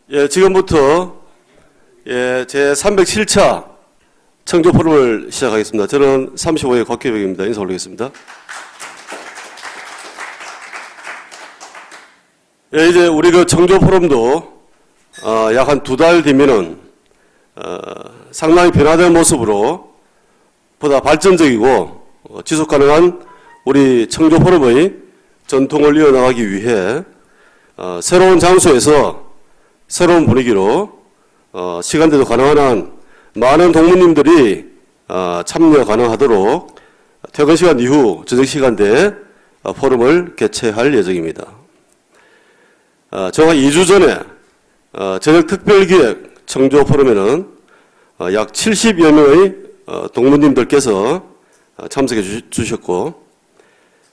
예, 지금부터 제 307차 청조 포럼을 시작하겠습니다. 저는 35회 곽규백입니다. 인사 올리겠습니다. 예, 이제 우리 청조 포럼도 약 한 2달 뒤면은 상당히 변화된 모습으로 보다 발전적이고 지속 가능한 우리 청조 포럼의 전통을 이어나가기 위해 새로운 장소에서 새로운 분위기로 시간대도 가능한 한 많은 동무님들이 참여 가능하도록 퇴근 시간 이후 저녁 시간대에 포럼을 개최할 예정입니다. 제가 2주 전에 저녁 특별기획 청조 포럼에는 약 70여 명의 동무님들께서 참석해 주셨고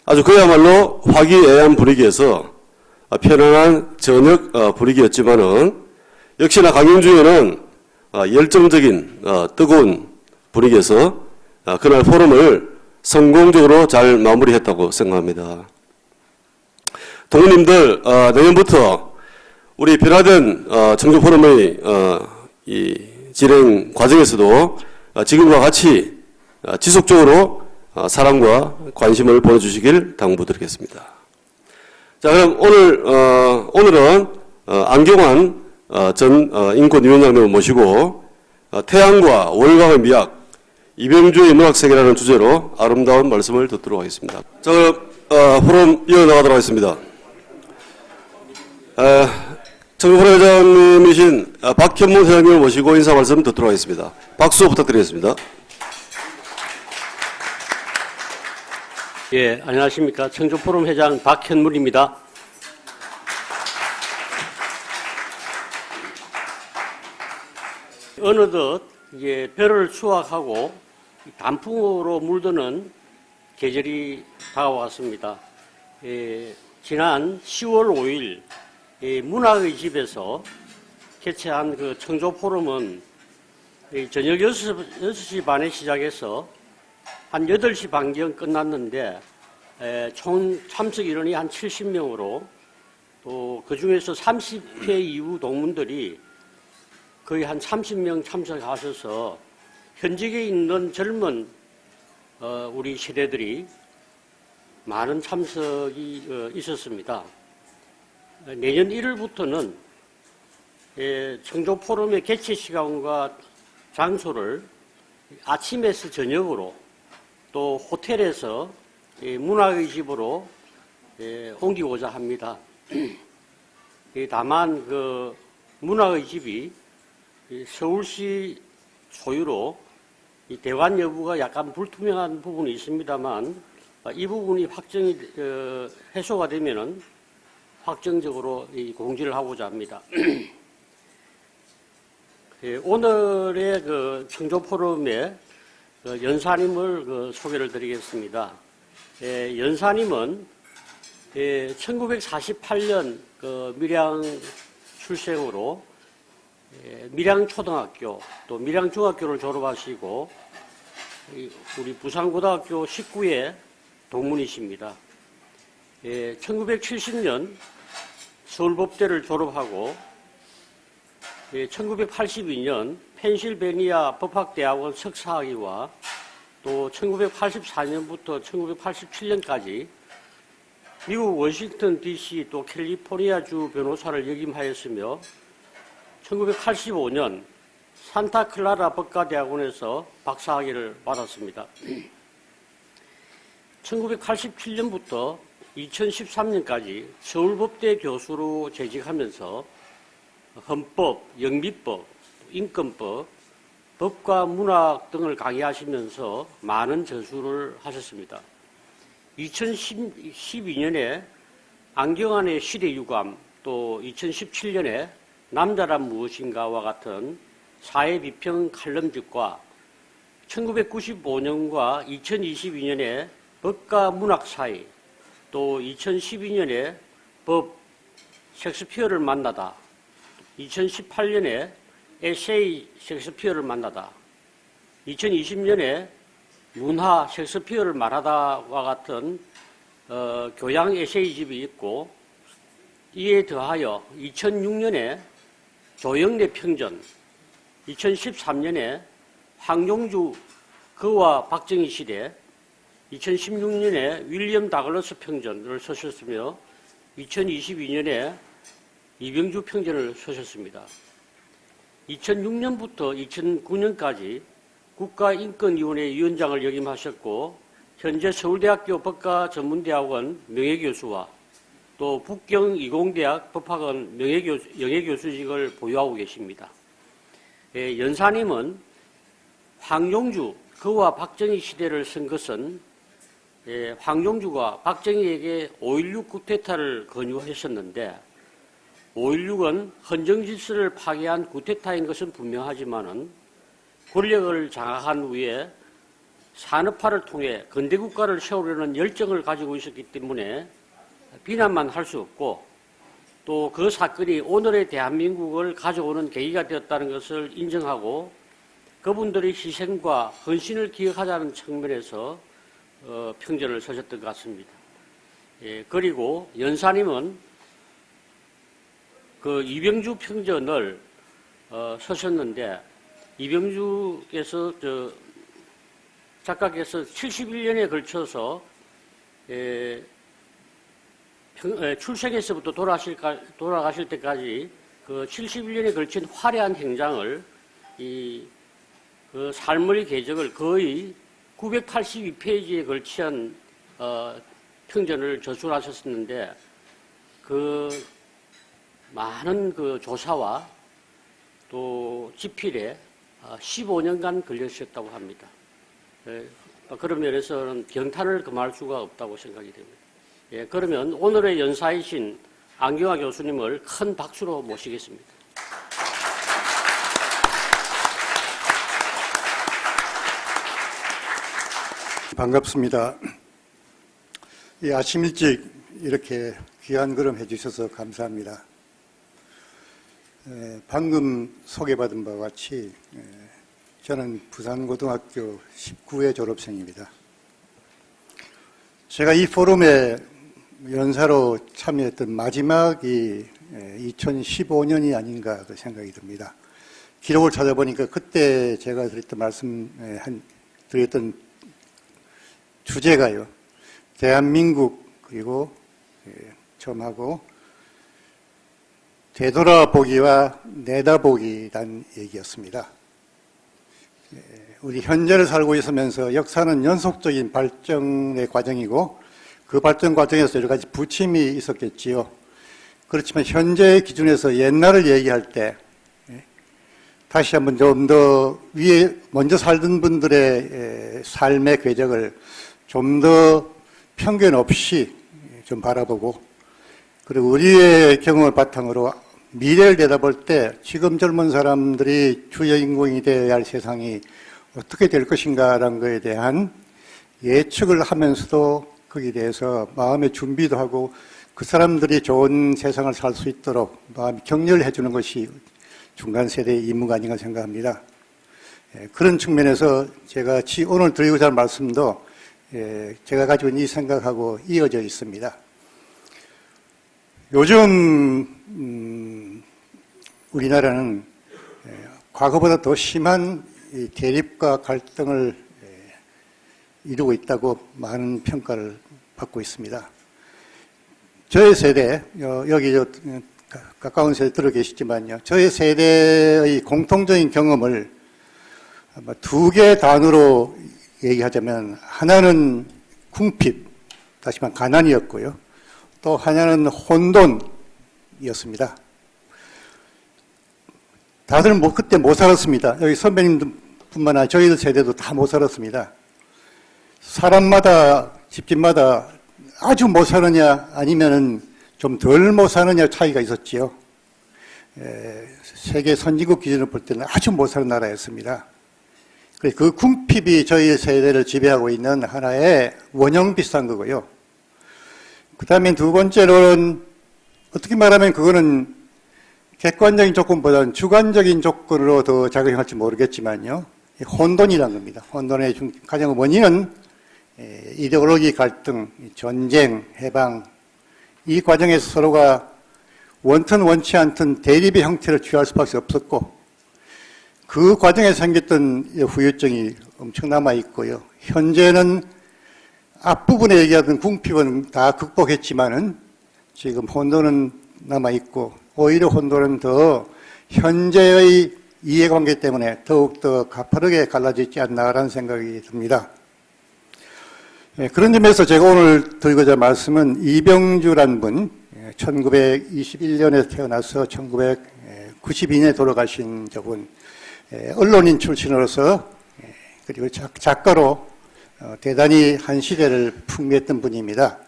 아주 그야말로 화기애애한 분위기에서 편안한 저녁 분위기였지만은 역시나 강연중에는 열정적인 뜨거운 분위기에서 그날 포럼을 성공적으로 잘 마무리했다고 생각합니다. 동무님들 내년부터 우리 변화된 청조 포럼의 이 진행 과정에서도 지금과 같이 지속적으로 사랑과 관심을 보내주시길 당부드리겠습니다. 자, 그럼 오늘은 안경환 전 인권위원장님을 모시고 태양과 월광의 미학, 이병주의 문학세계라는 주제로 아름다운 말씀을 듣도록 하겠습니다. 자, 그럼 포럼 이어나가도록 하겠습니다. 청조포럼 회장님이신 박현문 회장님을 모시고 인사 말씀 듣도록 하겠습니다. 박수 부탁드리겠습니다. 예, 안녕하십니까. 청조포럼 회장 박현물입니다. 어느덧 이제 벼를 수확하고 단풍으로 물드는 계절이 다가왔습니다. 지난 10월 5일 문학의 집에서 개최한 그 청조포럼은 저녁 6시 반에 시작해서 한 8시 반경 끝났는데 총 참석 인원이 한 70명으로 또 그중에서 30회 이후 동문들이 거의 한 30명 참석하셔서 현직에 있는 젊은 우리 세대들이 많은 참석이 있었습니다. 내년 1월부터는 청조 포럼의 개최 시간과 장소를 아침에서 저녁으로 또 호텔에서 문학의 집으로 옮기고자 합니다. 다만 그 문학의 집이 서울시 소유로 대관 여부가 약간 불투명한 부분이 있습니다만 이 부분이 확정이 해소가 되면은 확정적으로 공지를 하고자 합니다. 오늘의 그 청조 포럼의 연사님을 소개를 드리겠습니다. 연사님은 1948년 밀양 출생으로 밀양초등학교 또 밀양중학교를 졸업하시고 우리 부산고등학교 19회 동문이십니다. 1970년 서울법대를 졸업하고 1982년 펜실베니아 법학대학원 석사학위와 또 1984년부터 1987년까지 미국 워싱턴 DC 또 캘리포니아주 변호사를 역임하였으며 1985년 산타클라라 법과대학원에서 박사학위를 받았습니다. 1987년부터 2013년까지 서울법대 교수로 재직하면서 헌법, 영미법, 인권법, 법과 문학 등을 강의하시면서 많은 저술을 하셨습니다. 2012년에 안경환의 시대유감, 또 2017년에 남자란 무엇인가와 같은 사회비평 칼럼집과 1995년과 2022년에 법과 문학 사이, 또 2012년에 법 셰익스피어를 만나다, 2018년에 에세이 셰익스피어를 만나다, 2020년에 문화 셰익스피어를 말하다와 같은 교양 에세이집이 있고, 이에 더하여 2006년에 조영래 평전, 2013년에 황종주 그와 박정희 시대, 2016년에 윌리엄 다글러스 평전을 쓰셨으며 2022년에 이병주 평전을 쓰셨습니다. 2006년부터 2009년까지 국가인권위원회 위원장을 역임하셨고 현재 서울대학교 법과전문대학원 명예교수와 또 북경이공대학 법학원 영예교수직을 보유하고 계십니다. 연사님은 황종주 그와 박정희 시대를 쓴 것은 황종주가 박정희에게 5.16 쿠데타를 권유하셨는데 5.16은 헌정질서를 파괴한 쿠데타인 것은 분명하지만은 권력을 장악한 후에 산업화를 통해 근대국가를 세우려는 열정을 가지고 있었기 때문에 비난만 할 수 없고 또 그 사건이 오늘의 대한민국을 가져오는 계기가 되었다는 것을 인정하고 그분들의 희생과 헌신을 기억하자는 측면에서 평전을 쓰셨던 것 같습니다. 그리고 연사님은 그 이병주 평전을 쓰셨는데 이병주께서 작가께서 71년에 걸쳐서 출생에서부터 돌아가실 때까지 그 71년에 걸친 화려한 행장을 그 삶의 궤적을 거의 982페이지에 걸친 평전을 저술하셨었는데 그 많은 그 조사와 또 집필에 15년간 걸리셨다고 합니다. 그런 면에서는 경탄을 금할 수가 없다고 생각이 됩니다. 그러면 오늘의 연사이신 안경화 교수님을 큰 박수로 모시겠습니다. 반갑습니다. 아침 일찍 이렇게 귀한 걸음 해주셔서 감사합니다. 방금 소개받은 바와 같이 저는 부산고등학교 19회 졸업생입니다. 제가 이 포럼에 연사로 참여했던 마지막이 2015년이 아닌가 그 생각이 듭니다. 기록을 찾아보니까 그때 제가 드렸던 주제가요. 대한민국 그리고 처음하고 되돌아보기와 내다보기란 얘기였습니다. 우리 현재를 살고 있으면서 역사는 연속적인 발전의 과정이고 그 발전 과정에서 여러 가지 부침이 있었겠지요. 그렇지만 현재의 기준에서 옛날을 얘기할 때 다시 한번 좀 더 위에 먼저 살던 분들의 삶의 궤적을 좀 더 편견 없이 좀 바라보고 그리고 우리의 경험을 바탕으로 미래를 내다볼 때 지금 젊은 사람들이 주인공이 되어야 할 세상이 어떻게 될 것인가라는 것에 대한 예측을 하면서도 거기에 대해서 마음의 준비도 하고 그 사람들이 좋은 세상을 살 수 있도록 마음 격려를 해주는 것이 중간 세대의 임무가 아닌가 생각합니다. 그런 측면에서 제가 오늘 드리고자 할 말씀도 제가 가지고 있는 이 생각하고 이어져 있습니다. 요즘 우리나라는 과거보다 더 심한 대립과 갈등을 이루고 있다고 많은 평가를 받고 있습니다. 저의 세대, 여기 가까운 세대 들어 계시지만요. 저의 세대의 공통적인 경험을 아마 두 개 단어로 얘기하자면 하나는 궁핍, 다시 말해 가난이었고요. 또 하나는 혼돈이었습니다. 다들 그때 못 살았습니다. 여기 선배님뿐만 아니라 저희들 세대도 다 못 살았습니다. 사람마다 집집마다 아주 못 사느냐 아니면은 좀 덜 못 사느냐 차이가 있었지요. 세계 선진국 기준으로 볼 때는 아주 못 사는 나라였습니다. 그 궁핍이 저희 세대를 지배하고 있는 하나의 원형 비슷한 거고요. 그 다음에 두 번째로는 어떻게 말하면 그거는 객관적인 조건보다는 주관적인 조건으로 더 작용할지 모르겠지만요. 혼돈이라는 겁니다. 혼돈의 가장 원인은 이데올로기 갈등, 전쟁, 해방, 이 과정에서 서로가 원튼 원치 않든 대립의 형태를 취할 수밖에 없었고 그 과정에 생겼던 후유증이 엄청 남아 있고요. 현재는 앞부분에 얘기하던 궁핍은 다 극복했지만은 지금 혼돈은 남아 있고 오히려 혼돈은 더 현재의 이해관계 때문에 더욱더 가파르게 갈라져 있지 않나라는 생각이 듭니다. 그런 점에서 제가 오늘 드리고자 말씀은 이병주란 분, 1921년에 태어나서 1992년에 돌아가신 저분, 언론인 출신으로서 그리고 작가로 대단히 한 시대를 풍미했던 분입니다.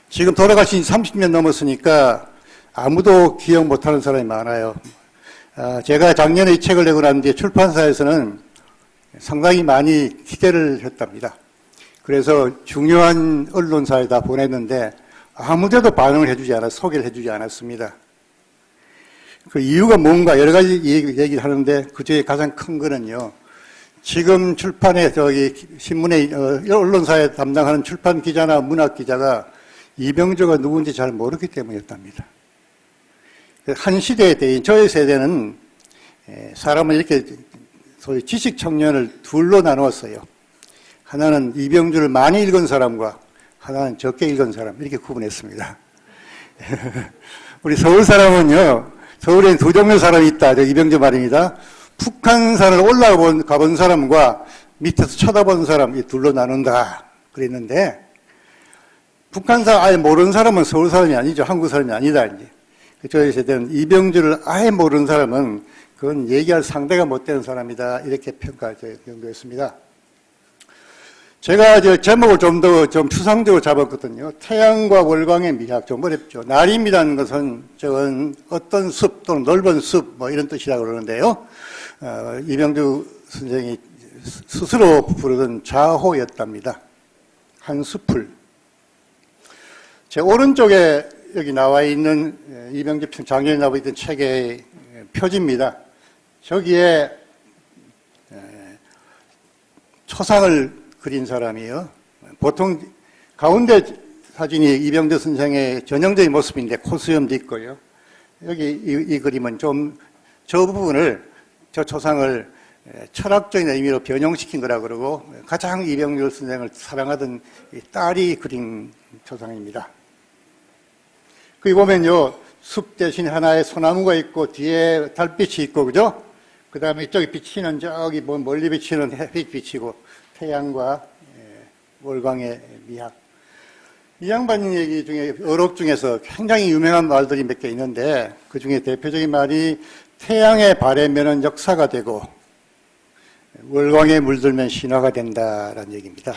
지금 돌아가신 30년 넘었으니까 아무도 기억 못하는 사람이 많아요. 제가 작년에 이 책을 내고 난 뒤에 출판사에서는 상당히 많이 기대를 했답니다. 그래서 중요한 언론사에다 보냈는데 아무데도 반응을 해주지 않았, 소개를 해주지 않았습니다. 그 이유가 뭔가 여러 가지 얘기를 하는데 그 중에 가장 큰 거는요. 지금 출판에 신문에 언론사에 담당하는 출판 기자나 문학 기자가 이병주가 누군지 잘 모르기 때문이었답니다. 한 시대의 대인, 저희 세대는 사람을 이렇게 소위 지식 청년을 둘로 나누었어요. 하나는 이병주를 많이 읽은 사람과 하나는 적게 읽은 사람 이렇게 구분했습니다. 우리 서울 사람은요. 서울에는 두 종류의 사람이 있다. 저 이병주 말입니다. 북한산을 올라가 본 사람과 밑에서 쳐다본 사람 이 둘로 나눈다 그랬는데 북한산 아예 모르는 사람은 서울 사람이 아니죠. 한국 사람이 아니다. 이제 저희 세대는 이병주를 아예 모르는 사람은 그건 얘기할 상대가 못 되는 사람이다 이렇게 평가했습니다. 제가 제목을 좀 더 추상적으로 잡았거든요. 태양과 월광의 미학 좀 어렵죠. 날임이라는 것은 저건 어떤 숲 또는 넓은 숲 뭐 이런 뜻이라고 그러는데요. 이병주 선생이 스스로 부르던 좌호였답니다. 한 숲을. 제 오른쪽에 여기 나와 있는 이병주 작년에 나와 있던 책의 표지입니다. 저기에 초상을 그린 사람이에요. 보통 가운데 사진이 이병주 선생의 전형적인 모습인데 코수염도 있고요. 여기 이 그림은 좀 저 부분을 저 초상을 철학적인 의미로 변형시킨 거라 그러고 가장 이병주 선생을 사랑하던 딸이 그린 초상입니다. 거기 보면요. 숲 대신 하나의 소나무가 있고 뒤에 달빛이 있고 그죠? 그 다음에 이쪽에 비치는 저기 멀리 비치는 햇빛 비치고 태양과 월광의 미학. 이 양반 얘기 중에 어록 중에서 굉장히 유명한 말들이 몇 개 있는데 그 중에 대표적인 말이 태양에 바래면은 역사가 되고 월광에 물들면 신화가 된다라는 얘기입니다.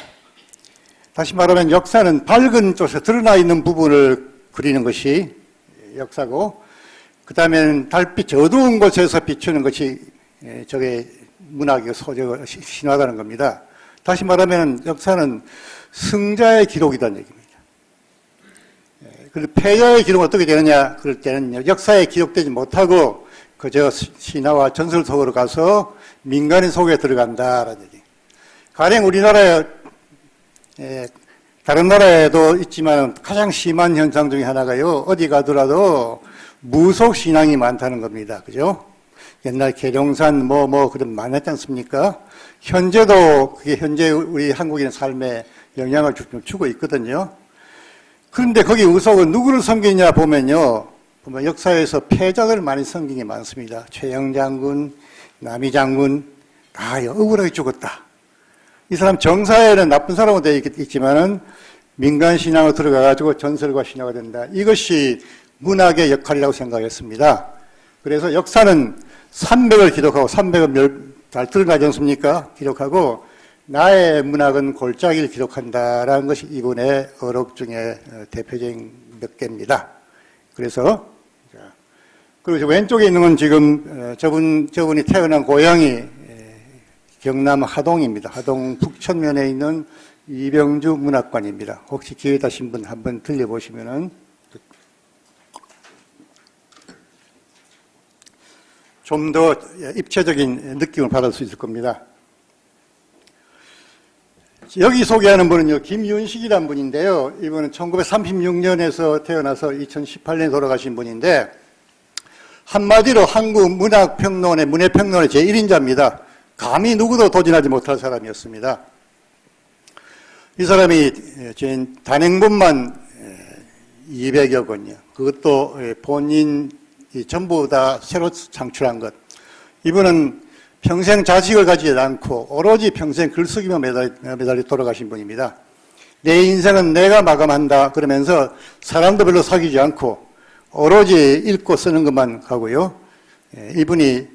다시 말하면 역사는 밝은 쪽에서 드러나 있는 부분을 그리는 것이 역사고 그 다음에는 달빛 어두운 곳에서 비추는 것이 저게 문학의 소재가 신화라는 겁니다. 다시 말하면 역사는 승자의 기록이라는 얘기입니다. 그리고 패자의 기록은 어떻게 되느냐 그럴 때는 역사에 기록되지 못하고 그저 신화와 전설 속으로 가서 민간인 속에 들어간다라는 얘기. 가령 우리나라에 다른 나라에도 있지만 가장 심한 현상 중에 하나가요. 어디 가더라도 무속 신앙이 많다는 겁니다. 그죠? 옛날 계룡산 그런 많았지 않습니까? 현재도 그게 현재 우리 한국인의 삶에 영향을 주고 있거든요. 그런데 거기 의속은 누구를 섬기냐 보면 역사에서 패자들 많이 섬긴 게 많습니다. 최영 장군, 남이 장군 다 억울하게 죽었다. 이 사람 정사에는 나쁜 사람으로 되어 있지만은 민간 신앙으로 들어가가지고 전설과 신화가 된다. 이것이 문학의 역할이라고 생각했습니다. 그래서 역사는 300을 기록하고 300은 잘 들어가지 않습니까? 기록하고 나의 문학은 골짜기를 기록한다라는 것이 이분의 어록 중에 대표적인 몇 개입니다. 그래서 그리고 왼쪽에 있는 건 지금 저분이 태어난 고향이 경남 하동입니다. 하동 북천면에 있는 이병주 문학관입니다. 혹시 기회 되신 분 한번 들려보시면은 좀 더 입체적인 느낌을 받을 수 있을 겁니다. 여기 소개하는 분은요, 김윤식이라는 분인데요. 이분은 1936년에서 태어나서 2018년에 돌아가신 분인데, 한마디로 한국 문학평론의 문예평론의 제1인자입니다. 감히 누구도 도전하지 못할 사람이었습니다. 이 사람이 단행본만 200여 권이요. 그것도 본인 전부 다 새로 창출한 것. 이분은 평생 자식을 가지지 않고 오로지 평생 글쓰기만 매달려 돌아가신 분입니다. 내 인생은 내가 마감한다 그러면서 사람도 별로 사귀지 않고 오로지 읽고 쓰는 것만 하고요. 이분이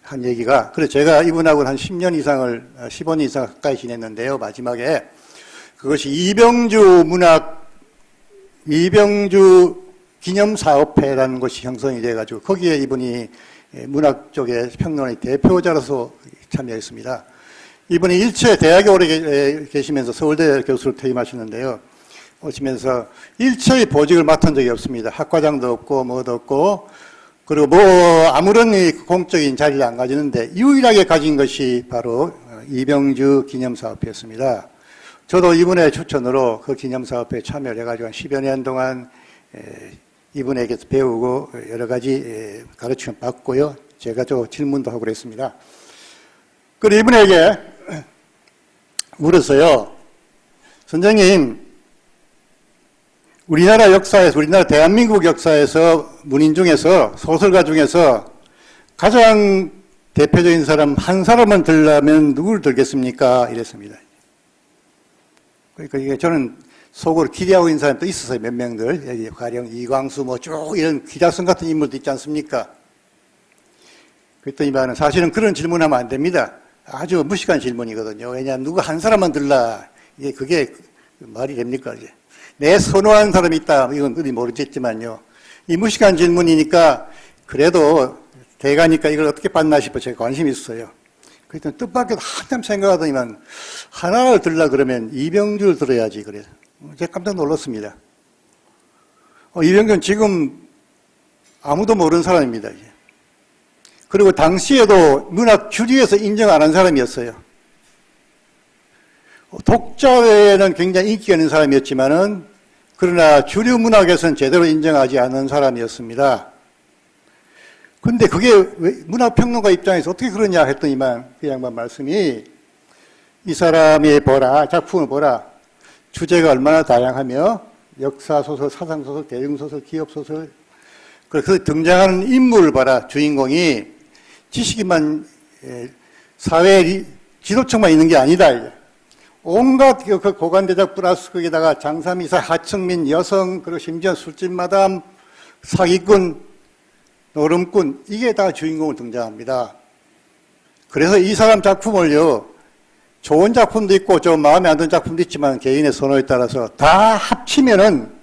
한 얘기가, 그래서 제가 이분하고는 한 10년 이상을, 15년 이상 가까이 지냈는데요. 마지막에 그것이 이병주 기념사업회라는 것이 형성이 돼가지고 거기에 이분이 문학 쪽의 평론의 대표자로서 참여했습니다. 이분이 일체 대학에 오래 계시면서 서울대 교수로 퇴임하셨는데요. 오시면서 일체의 보직을 맡은 적이 없습니다. 학과장도 없고 뭐도 없고, 그리고 뭐 아무런 공적인 자리를 안 가지는데 유일하게 가진 것이 바로 이병주 기념사업회였습니다. 저도 이분의 추천으로 그 기념사업회에 참여를 해가지고 한 10여 년 동안 이분에게서 배우고 여러 가지 가르침을 받고요. 제가 저 질문도 하고 그랬습니다. 그리고 이분에게 물었어요. 선생님, 우리나라 역사에서, 우리나라 대한민국 역사에서 문인 중에서, 소설가 중에서 가장 대표적인 사람 한 사람만 들라면 누구를 들겠습니까? 이랬습니다. 그러니까 이게 저는 속으로 기대하고 있는 사람도 있었어요. 몇 명들. 여기 가령 이광수 뭐 쭉 이런 기자성 같은 인물도 있지 않습니까? 그랬더니만 사실은 그런 질문하면 안 됩니다. 아주 무식한 질문이거든요. 왜냐하면 누구 한 사람만 들라. 그게 말이 됩니까? 이제. 내 선호하는 사람이 있다. 이건 어디 모르겠지만요. 이 무식한 질문이니까 그래도 대가니까 이걸 어떻게 받나 싶어 제가 관심이 있었어요. 그랬더니 뜻밖에도 한참 생각하더니만 하나를 들라 그러면 이병주를 들어야지 그래서 제가 깜짝 놀랐습니다. 이병주는 지금 아무도 모르는 사람입니다. 이제. 그리고 당시에도 문학 주류에서 인정 안 한 사람이었어요. 독자회에는 굉장히 인기가 있는 사람이었지만은 그러나 주류 문학에서는 제대로 인정하지 않은 사람이었습니다. 근데 그게 왜 문학평론가 입장에서 어떻게 그러냐 했더니만 그 양반 말씀이 이 사람이 보라, 작품을 보라. 주제가 얼마나 다양하며 역사소설, 사상소설, 대중소설, 기업소설 그래서 등장하는 인물을 봐라. 주인공이 지식인만 사회 지도층만 있는 게 아니다. 온갖 그 고관대작 플러스 거기다가 장사미사, 하층민, 여성, 그리고 심지어 술집 마담, 사기꾼, 노름꾼 이게 다 주인공으로 등장합니다. 그래서 이 사람 작품을요. 좋은 작품도 있고 좀 마음에 안 드는 작품도 있지만 개인의 선호에 따라서 다 합치면은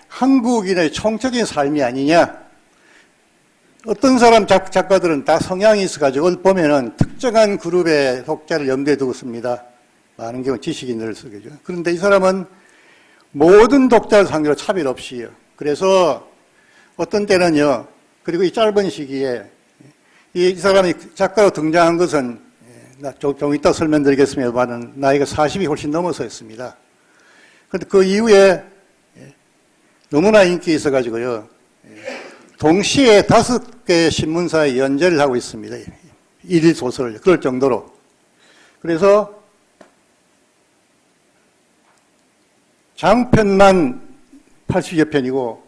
한국인의 총적인 삶이 아니냐. 어떤 사람 작가들은 다 성향이 있어가지고 보면은 특정한 그룹의 독자를 염두에 두고 씁니다. 많은 경우 지식인들을 쓰겠죠. 그런데 이 사람은 모든 독자를 상대로 차별 없이요. 그래서 어떤 때는요. 그리고 이 짧은 시기에 이 사람이 작가로 등장한 것은 좀 이따 설명드리겠습니다만 나이가 40이 훨씬 넘어서 했습니다. 그런데 그 이후에 너무나 인기 있어가지고요. 동시에 5개의 신문사에 연재를 하고 있습니다. 일일 소설을. 그럴 정도로. 그래서 장편만 80여 편이고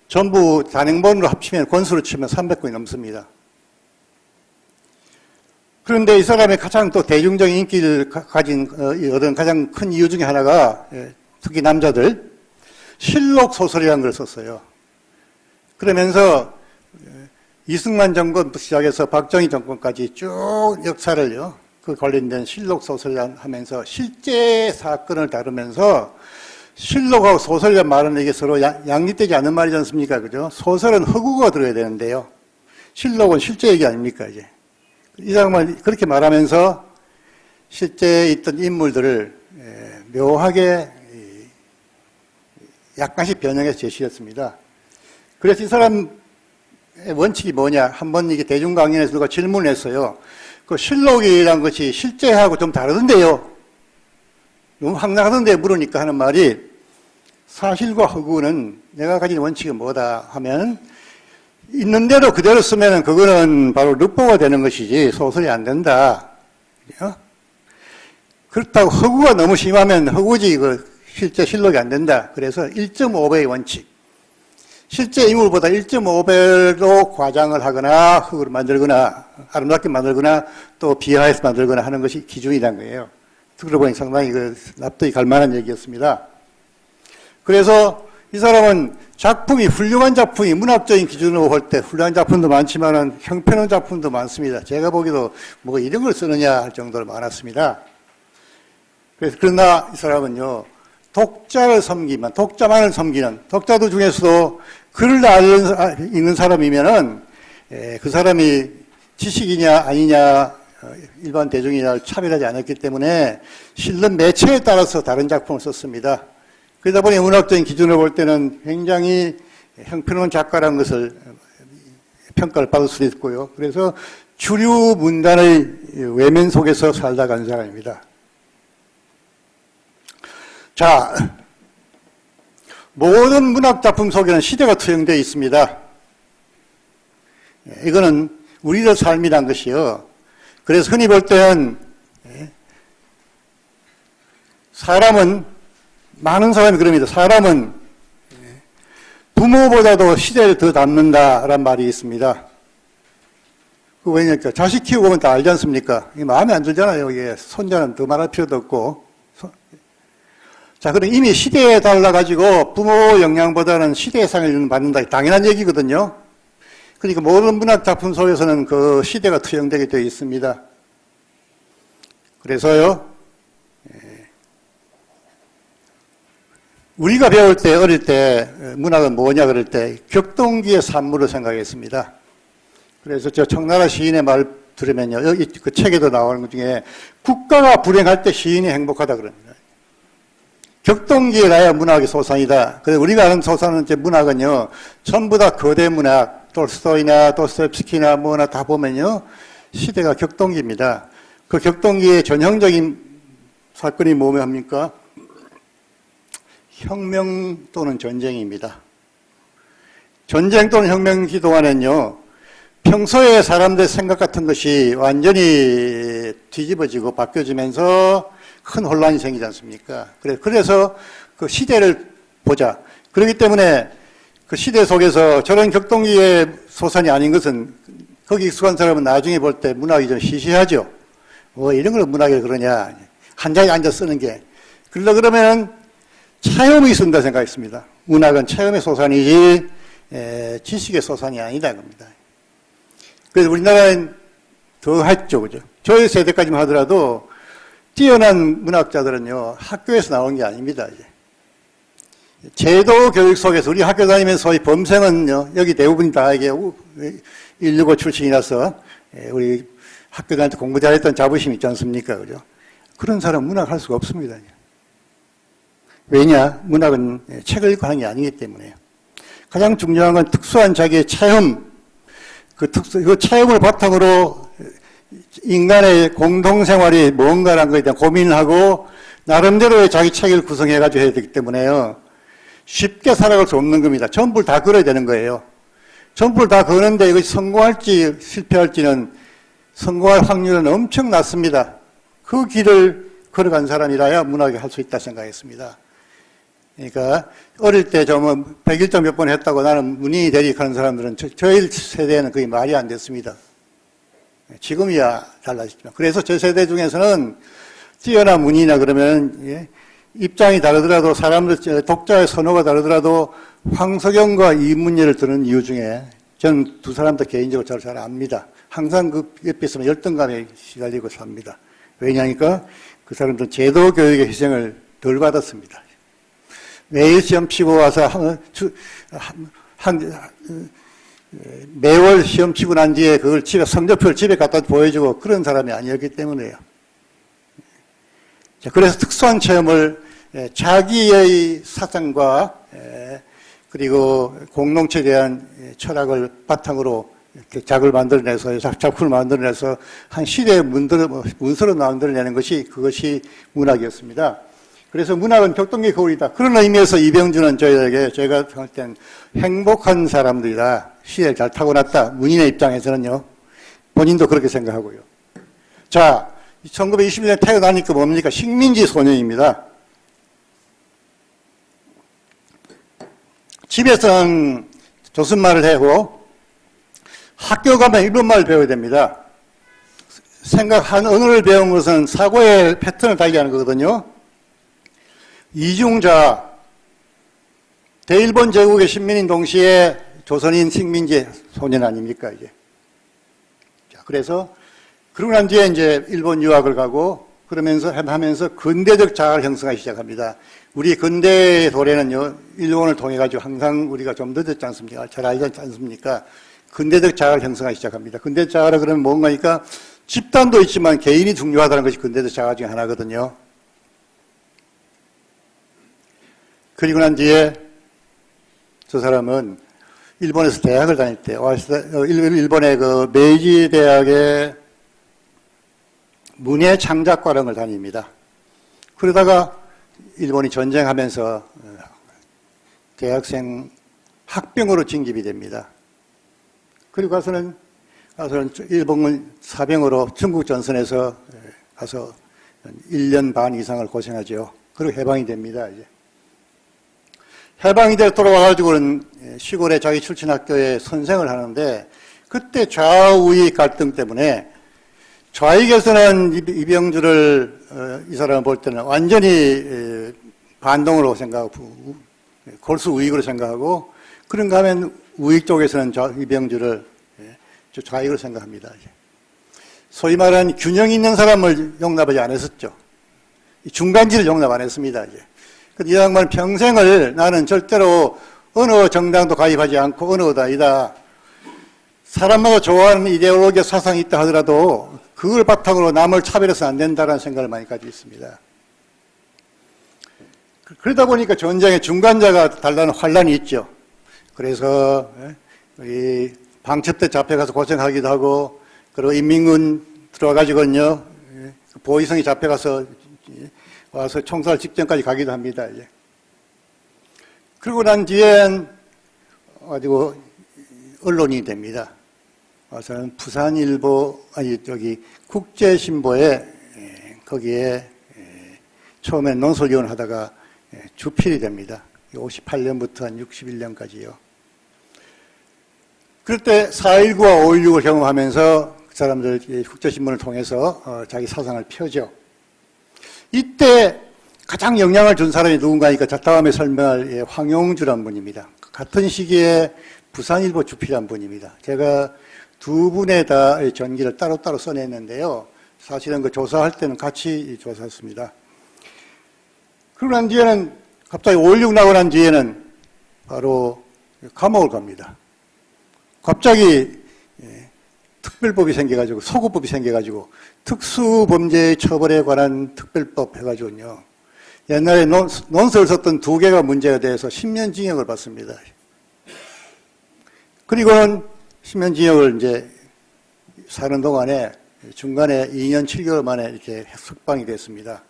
전부 단행본으로 합치면 권수로 치면 300권이 넘습니다. 그런데 이 사람의 가장 또 대중적인 인기를 가진 얻은 가장 큰 이유 중에 하나가 특히 남자들 실록 소설이라는 걸 썼어요. 그러면서 이승만 정권부터 시작해서 박정희 정권까지 쭉 역사를요. 그 관련된 실록 소설을 하면서 실제 사건을 다루면서 실록하고 소설이라 말은 이게 서로 양립되지 않는 말이지 않습니까? 그죠? 소설은 허구가 들어야 되는데요. 실록은 실제 얘기 아닙니까? 이제. 이 사람은 그렇게 말하면서 실제 있던 인물들을 묘하게 약간씩 변형해서 제시했습니다. 그래서 이 사람의 원칙이 뭐냐? 한번 이게 대중 강연에서 누가 질문을 했어요. 그 실록이란 것이 실제하고 좀 다르던데요. 너무 황당하던데 물으니까 하는 말이 사실과 허구는 내가 가진 원칙이 뭐다 하면 있는 대로 그대로 쓰면은 그거는 바로 르포가 되는 것이지 소설이 안 된다. 그죠? 그렇다고 허구가 너무 심하면 허구지 실제 실록이 안 된다. 그래서 1.5배의 원칙. 실제 인물보다 1.5배로 과장을 하거나 흙을 만들거나 아름답게 만들거나 또 비하해서 만들거나 하는 것이 기준이란 거예요. 들어보니 상당히 납득이 갈 만한 얘기였습니다. 그래서 이 사람은 작품이 훌륭한 작품이 문학적인 기준으로 볼 때 훌륭한 작품도 많지만은 형편없는 작품도 많습니다. 제가 보기도 뭐 이런 걸 쓰느냐 할 정도로 많았습니다. 그래서 그러나 이 사람은요, 독자를 섬기면, 독자만을 섬기는, 독자들 중에서도 글을 읽는 사람이면은, 그 사람이 지식이냐 아니냐, 일반 대중이냐 차별하지 않았기 때문에 실는 매체에 따라서 다른 작품을 썼습니다. 그러다 보니 문학적인 기준으로 볼 때는 굉장히 형편없는 작가라는 것을 평가를 받을 수도 있고요. 그래서 주류 문단의 외면 속에서 살다 간 사람입니다. 자, 모든 문학 작품 속에는 시대가 투영되어 있습니다. 이거는 우리의 삶이란 것이요. 그래서 흔히 볼 때는 많은 사람이 그럽니다. 사람은 부모보다도 시대를 더 닮는다라는 말이 있습니다. 그 왜냐니까 자식 키우고 보면 다 알지 않습니까? 이게 마음에 안 들잖아요. 이게 손자는 더 말할 필요도 없고. 자, 그럼 이미 시대에 달라가지고 부모 영향보다는 시대의 상을 받는다. 당연한 얘기거든요. 그러니까 모든 문학 작품 속에서는 그 시대가 투영되게 되어 있습니다. 그래서요, 우리가 배울 때, 어릴 때, 문학은 뭐냐 그럴 때, 격동기의 산물을 생각했습니다. 그래서 저 청나라 시인의 말 들으면요, 여기 그 책에도 나오는 것 중에 국가가 불행할 때 시인이 행복하다 그럽니다. 격동기에 나야 문학의 소산이다. 그래서 우리가 아는 소산은 이제 문학은요, 전부 다 거대 문학, 톨스토이나 도스토옙스키나 뭐나 다 보면요, 시대가 격동기입니다. 그 격동기의 전형적인 사건이 뭡니까? 혁명 또는 전쟁입니다. 전쟁 또는 혁명기 동안에는요, 평소에 사람들의 생각 같은 것이 완전히 뒤집어지고 바뀌어지면서 큰 혼란이 생기지 않습니까? 그래서 그 시대를 보자. 그렇기 때문에 그 시대 속에서 저런 격동기의 소산이 아닌 것은 거기 익숙한 사람은 나중에 볼 때 문학이 좀 시시하죠. 이런 걸 문학이라 그러냐. 한 자리에 앉아 쓰는 게. 그러면 체험이 있습니다 생각했습니다. 문학은 체험의 소산이지 지식의 소산이 아니다 겁니다. 그래서 우리나라는 더 했죠, 그죠? 저희 세대까지만 하더라도 뛰어난 문학자들은요 학교에서 나온 게 아닙니다. 이제 제도 교육 속에서 우리 학교 다니면서 소위 범생은요 여기 대부분 다 이게 165 출신이라서 우리 학교 다닐 때 공부 잘했던 자부심 있지 않습니까, 그죠? 그런 사람 문학 할 수가 없습니다. 왜냐? 문학은 책을 읽고 하는 게 아니기 때문에요. 가장 중요한 건 특수한 자기의 체험, 그 체험을 바탕으로 인간의 공동생활이 뭔가라는 것에 대한 고민을 하고 나름대로의 자기 체계를 구성해가지고 해야 되기 때문에요. 쉽게 살아갈 수 없는 겁니다. 전부를 다 걸어야 되는 거예요. 전부를 다 거는데 이것이 성공할지 실패할지는 성공할 확률은 엄청 낮습니다. 그 길을 걸어간 사람이라야 문학을 할 수 있다 생각했습니다. 그러니까 어릴 때 좀 100일장 몇 번 했다고 나는 문인이 되리라 하는 사람들은 저희 세대에는 그게 말이 안 됐습니다. 지금이야 달라졌지만. 그래서 저 세대 중에서는 뛰어난 문인이나 그러면 입장이 다르더라도 사람들 독자의 선호가 다르더라도 황석영과 이문예를 듣는 이유 중에 저는 두 사람 다 개인적으로 잘 압니다. 항상 그 옆에 있으면 열등감에 시달리고 삽니다. 왜냐니까 그 사람들은 제도 교육의 희생을 덜 받았습니다. 매일 시험 치고 와서 매월 시험 치고 난 뒤에 그걸 성적표를 집에 갖다 보여주고 그런 사람이 아니었기 때문에요. 자, 그래서 특수한 체험을 자기의 사상과 그리고 공동체에 대한 철학을 바탕으로 작을 만들어내서 작품을 만들어내서 한 시대의 문서로 만들어내는 것이 그것이 문학이었습니다. 그래서 문학은 격동기 거울이다. 그런 의미에서 이병준은 저에게 제가 생각할 땐 행복한 사람들이다. 시대를 잘 타고났다. 문인의 입장에서는요. 본인도 그렇게 생각하고요. 자, 1921년에 태어나니까 뭡니까? 식민지 소년입니다. 집에서는 조선말을 해고 학교 가면 일본말을 배워야 됩니다. 생각한 언어를 배운 것은 사고의 패턴을 달리 하는 거거든요. 이중자, 대일본 제국의 식민인 동시에 조선인 식민지 소년 아닙니까, 이제. 자, 그래서, 그러고 난 뒤에 이제 일본 유학을 가고, 그러면서 하면서 근대적 자아를 형성하기 시작합니다. 우리 근대의 도래는요, 일본을 통해가지고 항상 우리가 좀 늦었지 않습니까? 잘 알지 않습니까? 근대적 자아를 형성하기 시작합니다. 근대적 자아라 그러면 뭔가니까 집단도 있지만 개인이 중요하다는 것이 근대적 자아 중에 하나거든요. 그리고 난 뒤에 저 사람은 일본에서 대학을 다닐 때, 일본의 그 메이지 대학의 문예 창작과정을 다닙니다. 그러다가 일본이 전쟁하면서 대학생 학병으로 징집이 됩니다. 그리고 가서는 일본 사병으로 중국 전선에서 가서 1년 반 이상을 고생하죠. 그리고 해방이 됩니다, 이제. 해방이 돼 돌아와가지고는 시골에 자기 출신 학교에 선생을 하는데 그때 좌우의 갈등 때문에 좌익에서는 이병주를 이 사람을 볼 때는 완전히 반동으로 생각하고 골수 우익으로 생각하고 그런가 하면 우익 쪽에서는 이병주를 좌익으로 생각합니다. 소위 말하는 균형 있는 사람을 용납하지 않았었죠. 중간지를 용납 안 했습니다. 이제. 이 양반은 평생을 나는 절대로 어느 정당도 가입하지 않고 어느 어다이다. 사람마다 좋아하는 이데올로기와 사상이 있다 하더라도 그걸 바탕으로 남을 차별해서 안 된다는 생각을 많이 가지고 있습니다. 그러다 보니까 전쟁에 중간자가 달라는 환란이 있죠. 그래서 이 방첩대 잡혀가서 고생하기도 하고 그리고 인민군 들어와가지고는요 보위성이 잡혀가서 와서 총살 직전까지 가기도 합니다. 이제. 그러고 난 뒤엔 가지고 언론이 됩니다. 와서는 부산일보 국제신보에 거기에 처음에 논설위원을 하다가 주필이 됩니다. 58년부터 한 61년까지요. 그럴 때 4.19와 5.16을 경험하면서 그 사람들 국제신문을 통해서 자기 사상을 펴죠. 이때 가장 영향을 준 사람이 누군가니까 다음에 설명할 황용주란 분입니다. 같은 시기에 부산일보 주필한 분입니다. 제가 두 분의 다 전기를 따로따로 써냈는데요. 사실은 그 조사할 때는 같이 조사했습니다. 그러고 난 뒤에는 갑자기 5.16 나고 난 뒤에는 바로 감옥을 갑니다. 갑자기 특별법이 생겨가지고 소구법이 생겨가지고 특수범죄 처벌에 관한 특별법 해가지고요. 옛날에 논설을 썼던 두 개가 문제가 돼서 10년 징역을 받습니다. 그리고는 10년 징역을 이제 사는 동안에 중간에 2년 7개월 만에 이렇게 석방이 됐습니다.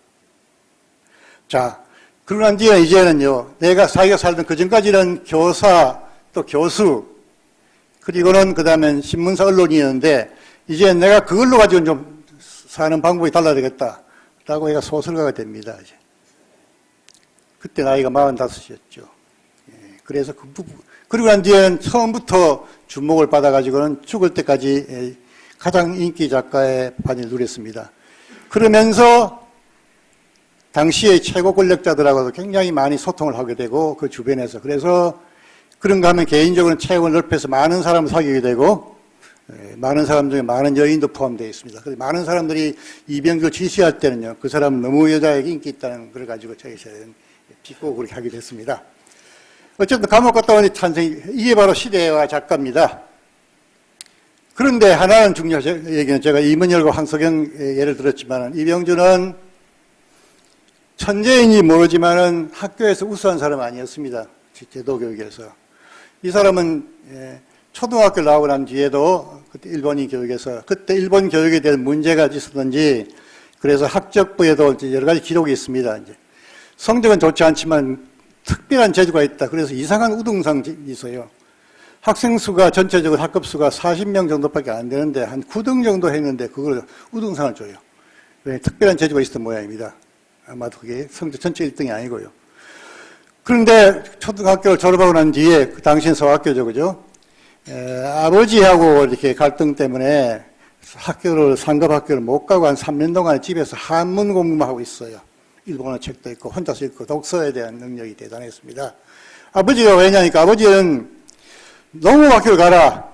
자, 그러고 난 뒤에 이제는요, 자기가 살던 그 전까지는 교사 또 교수 그리고는 그 다음엔 신문사 언론이었는데 이제 내가 그걸로 가지고 좀 사는 방법이 달라야 되겠다. 라고 해가 소설가가 됩니다. 이제. 그때 나이가 45이었죠. 그래서 그리고 난 뒤에는 처음부터 주목을 받아가지고는 죽을 때까지 가장 인기 작가의 반을 누렸습니다. 그러면서 당시의 최고 권력자들하고도 굉장히 많이 소통을 하게 되고 그 주변에서 그래서 그런가 하면 개인적으로는 체육을 넓혀서 많은 사람을 사귀게 되고 많은 사람 중에 많은 여인도 포함되어 있습니다. 그래서 많은 사람들이 이병규를 지시할 때는요. 그 사람은 너무 여자에게 인기 있다는 걸 가지고 저희는 비꼬고 그렇게 하게 됐습니다. 어쨌든 감옥 갔다 오니 탄생이 이게 바로 시대와 작가입니다. 그런데 하나는 중요한 얘기는 제가 이문열과 황석영 예를 들었지만 이병준은 천재인지 모르지만은 학교에서 우수한 사람 아니었습니다. 제도교육에서. 이 사람은 초등학교 나오고 난 뒤에도 그때 일본인 교육에서 그때 일본 교육에 대한 문제가 있었던지 그래서 학적부에도 여러 가지 기록이 있습니다. 이제 성적은 좋지 않지만 특별한 재주가 있다. 그래서 이상한 우등상이 있어요. 학생 수가 전체적으로 학급 수가 40명 정도밖에 안 되는데 한 9등 정도 했는데 그걸 우등상을 줘요. 왜? 특별한 재주가 있었던 모양입니다. 아마도 그게 성적 전체 1등이 아니고요. 그런데 초등학교를 졸업하고 난 뒤에 그 당시엔 서학교죠, 그죠? 아버지하고 이렇게 갈등 때문에 상급학교를 못 가고 한 3년 동안 집에서 한문 공부만 하고 있어요. 일본어 책도 읽고 혼자서 읽고 독서에 대한 능력이 대단했습니다. 아버지가 왜냐니까 아버지는 농업학교를 가라.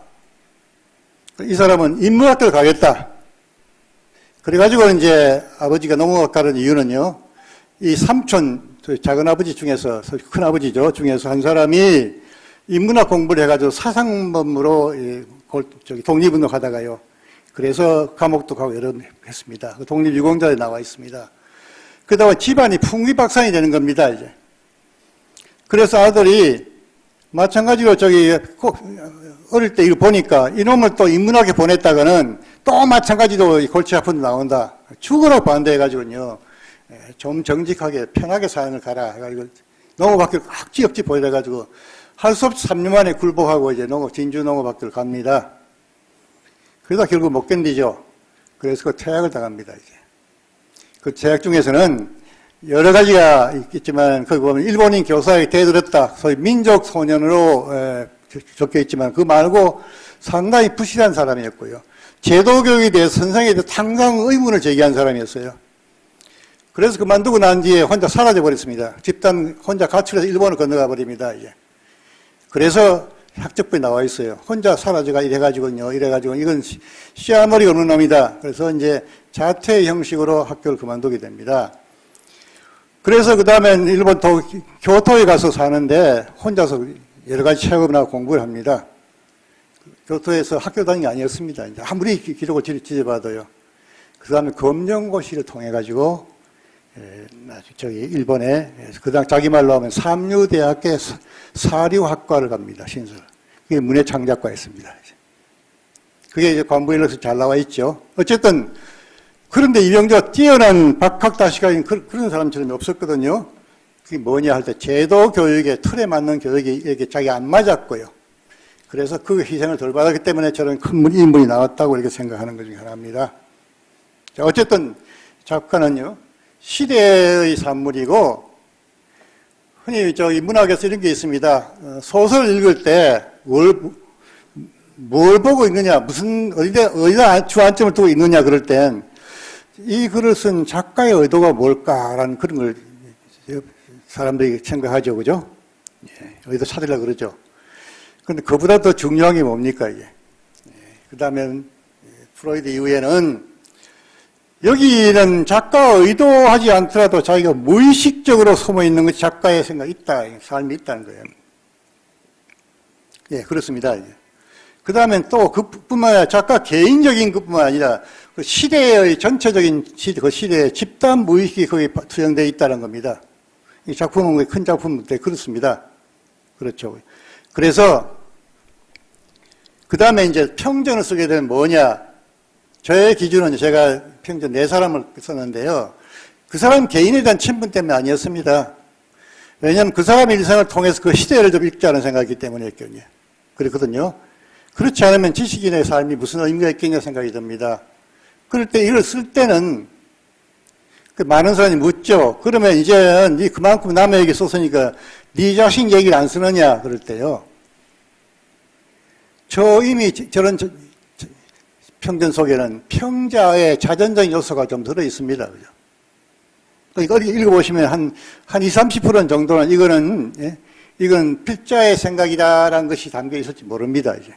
이 사람은 인문학교를 가겠다. 그래가지고 이제 아버지가 농업학 가는 이유는요. 이 삼촌, 작은 아버지 중에서, 큰 아버지죠. 중에서 한 사람이 인문학 공부를 해가지고 사상범으로 독립운동 하다가요. 그래서 감옥도 가고 여러 했습니다. 독립유공자에 나와 있습니다. 그러다가 집안이 풍비박산이 되는 겁니다, 이제. 그래서 아들이 마찬가지로 어릴 때 이거 보니까 이놈을 또 인문학에 보냈다가는 또 마찬가지로 골치 아픈 데 나온다. 죽으라고 반대해가지고요. 좀 정직하게 편하게 사는 가라. 해가지고 농업학교를 억지 보내가지고 할 수 없이 3년 만에 굴복하고 이제 진주 농업학교를 갑니다. 그러다 결국 못 견디죠. 그래서 그 퇴학을 당합니다, 이제. 그 재학 중에서는 여러 가지가 있겠지만, 거기 보면 일본인 교사에게 대들었다. 소위 민족 소년으로 적혀 있지만, 그 말고 상당히 부실한 사람이었고요. 제도 교육에 대해서 선생에 대해서 항상 의문을 제기한 사람이었어요. 그래서 그만두고 난 뒤에 혼자 사라져 버렸습니다. 집단 혼자 가출해서 일본을 건너가 버립니다, 이제. 그래서 학적부에 나와 있어요. 혼자 사라져가 이래가지고요. 이건 씨아머리 없는 놈이다. 그래서 이제 자퇴 형식으로 학교를 그만두게 됩니다. 그래서 그 다음엔 일본 교토에 가서 사는데 혼자서 여러 가지 체험을 하고 공부를 합니다. 교토에서 학교 다닌 게 아니었습니다. 이제 아무리 기록을 뒤져봐도요. 그 다음에 검정고시를 통해가지고 일본에 그다음 자기 말로 하면 삼류대학교 사료학과를 갑니다. 신설. 그게 문해창작과였습니다. 그게 이제 관부인력서 잘 나와 있죠. 어쨌든 그런데 이병조가 뛰어난 박학다시가 그런 사람처럼 없었거든요. 그게 뭐냐 할 때 제도 교육의 틀에 맞는 교육이 이렇게 자기 안 맞았고요. 그래서 그 희생을 덜 받았기 때문에 저런 큰 인물이 나왔다고 이렇게 생각하는 것 중에 하나입니다. 자, 어쨌든 작가는요. 시대의 산물이고 흔히 문학에서 이런 게 있습니다. 소설 읽을 때 뭘 보고 읽느냐, 어디다 주안점을 두고 읽느냐 그럴 땐 이 글을 쓴 작가의 의도가 뭘까라는 그런 걸 사람들이 생각하죠, 그죠? 의도 찾으려고 그러죠. 그런데 그보다 더 중요한 게 뭡니까, 이게? 그 다음에 프로이드 이후에는 여기는 작가가 의도하지 않더라도 자기가 무의식적으로 숨어 있는 것이 작가의 생각이 있다, 삶이 있다는 거예요. 예, 그렇습니다. 그 다음엔 또 그뿐만 아니라 작가 개인적인 것뿐만 아니라 그 시대의 전체적인 그 시대의 집단 무의식이 거기에 투영되어 있다는 겁니다. 이 작품은 큰 작품인데 그렇습니다. 그렇죠. 그래서 그 다음에 이제 평전을 쓰게 되면 뭐냐? 저의 기준은 제가 평전 4사람을 썼는데요. 그 사람 개인에 대한 친분 때문에 아니었습니다. 왜냐하면 그 사람의 일생을 통해서 그 시대를 좀 읽자는 생각이기 때문이었거든요. 그렇거든요. 그렇지 않으면 지식인의 삶이 무슨 의미가 있겠냐 생각이 듭니다. 그럴 때 이걸 쓸 때는 그 많은 사람이 묻죠. 그러면 이제 네 그만큼 남의 얘기 썼으니까 네 자신 얘기를 안 쓰느냐 그럴 때요. 저 이미 저런 평전 속에는 평자의 자전적인 요소가 좀 들어 있습니다. 그죠? 그러니까 읽어보시면 한 20, 30% 정도는 이건 필자의 생각이다라는 것이 담겨 있을지 모릅니다, 이제.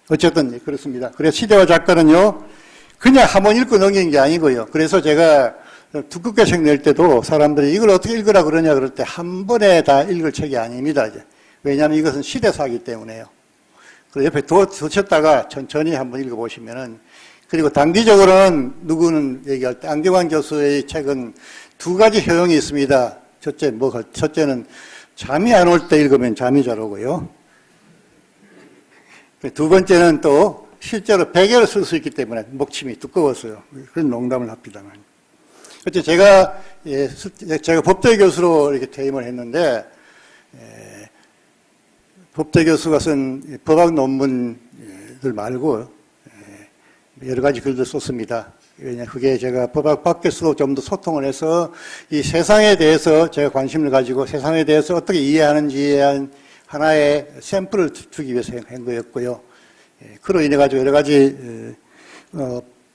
어쨌든 그렇습니다. 그래서 시대와 작가는요, 그냥 한번 읽고 넘기는 게 아니고요. 그래서 제가 두껍게 책 낼 때도 사람들이 이걸 어떻게 읽으라 그러냐 그럴 때 한 번에 다 읽을 책이 아닙니다, 이제. 왜냐하면 이것은 시대사이기 때문에요. 그래서 옆에 두셨다가 천천히 한번 읽어보시면은, 그리고 단기적으로는 누구는 얘기할 때 안경환 교수의 책은 2가지 효용이 있습니다. 첫째는 잠이 안 올 때 읽으면 잠이 잘 오고요. 2번째는 또 실제로 베개를 쓸 수 있기 때문에 목침이 두꺼웠어요. 그런 농담을 합니다만. 어째 제가 법대 교수로 이렇게 퇴임을 했는데 법대 교수가 쓴 법학 논문들 말고 여러 가지 글들 썼습니다. 왜냐 그게 제가 법학 밖에서도 좀 더 소통을 해서 이 세상에 대해서 제가 관심을 가지고 세상에 대해서 어떻게 이해하는지에 대한 하나의 샘플을 주기 위해서 한 거였고요. 그로 인해 가지고 여러 가지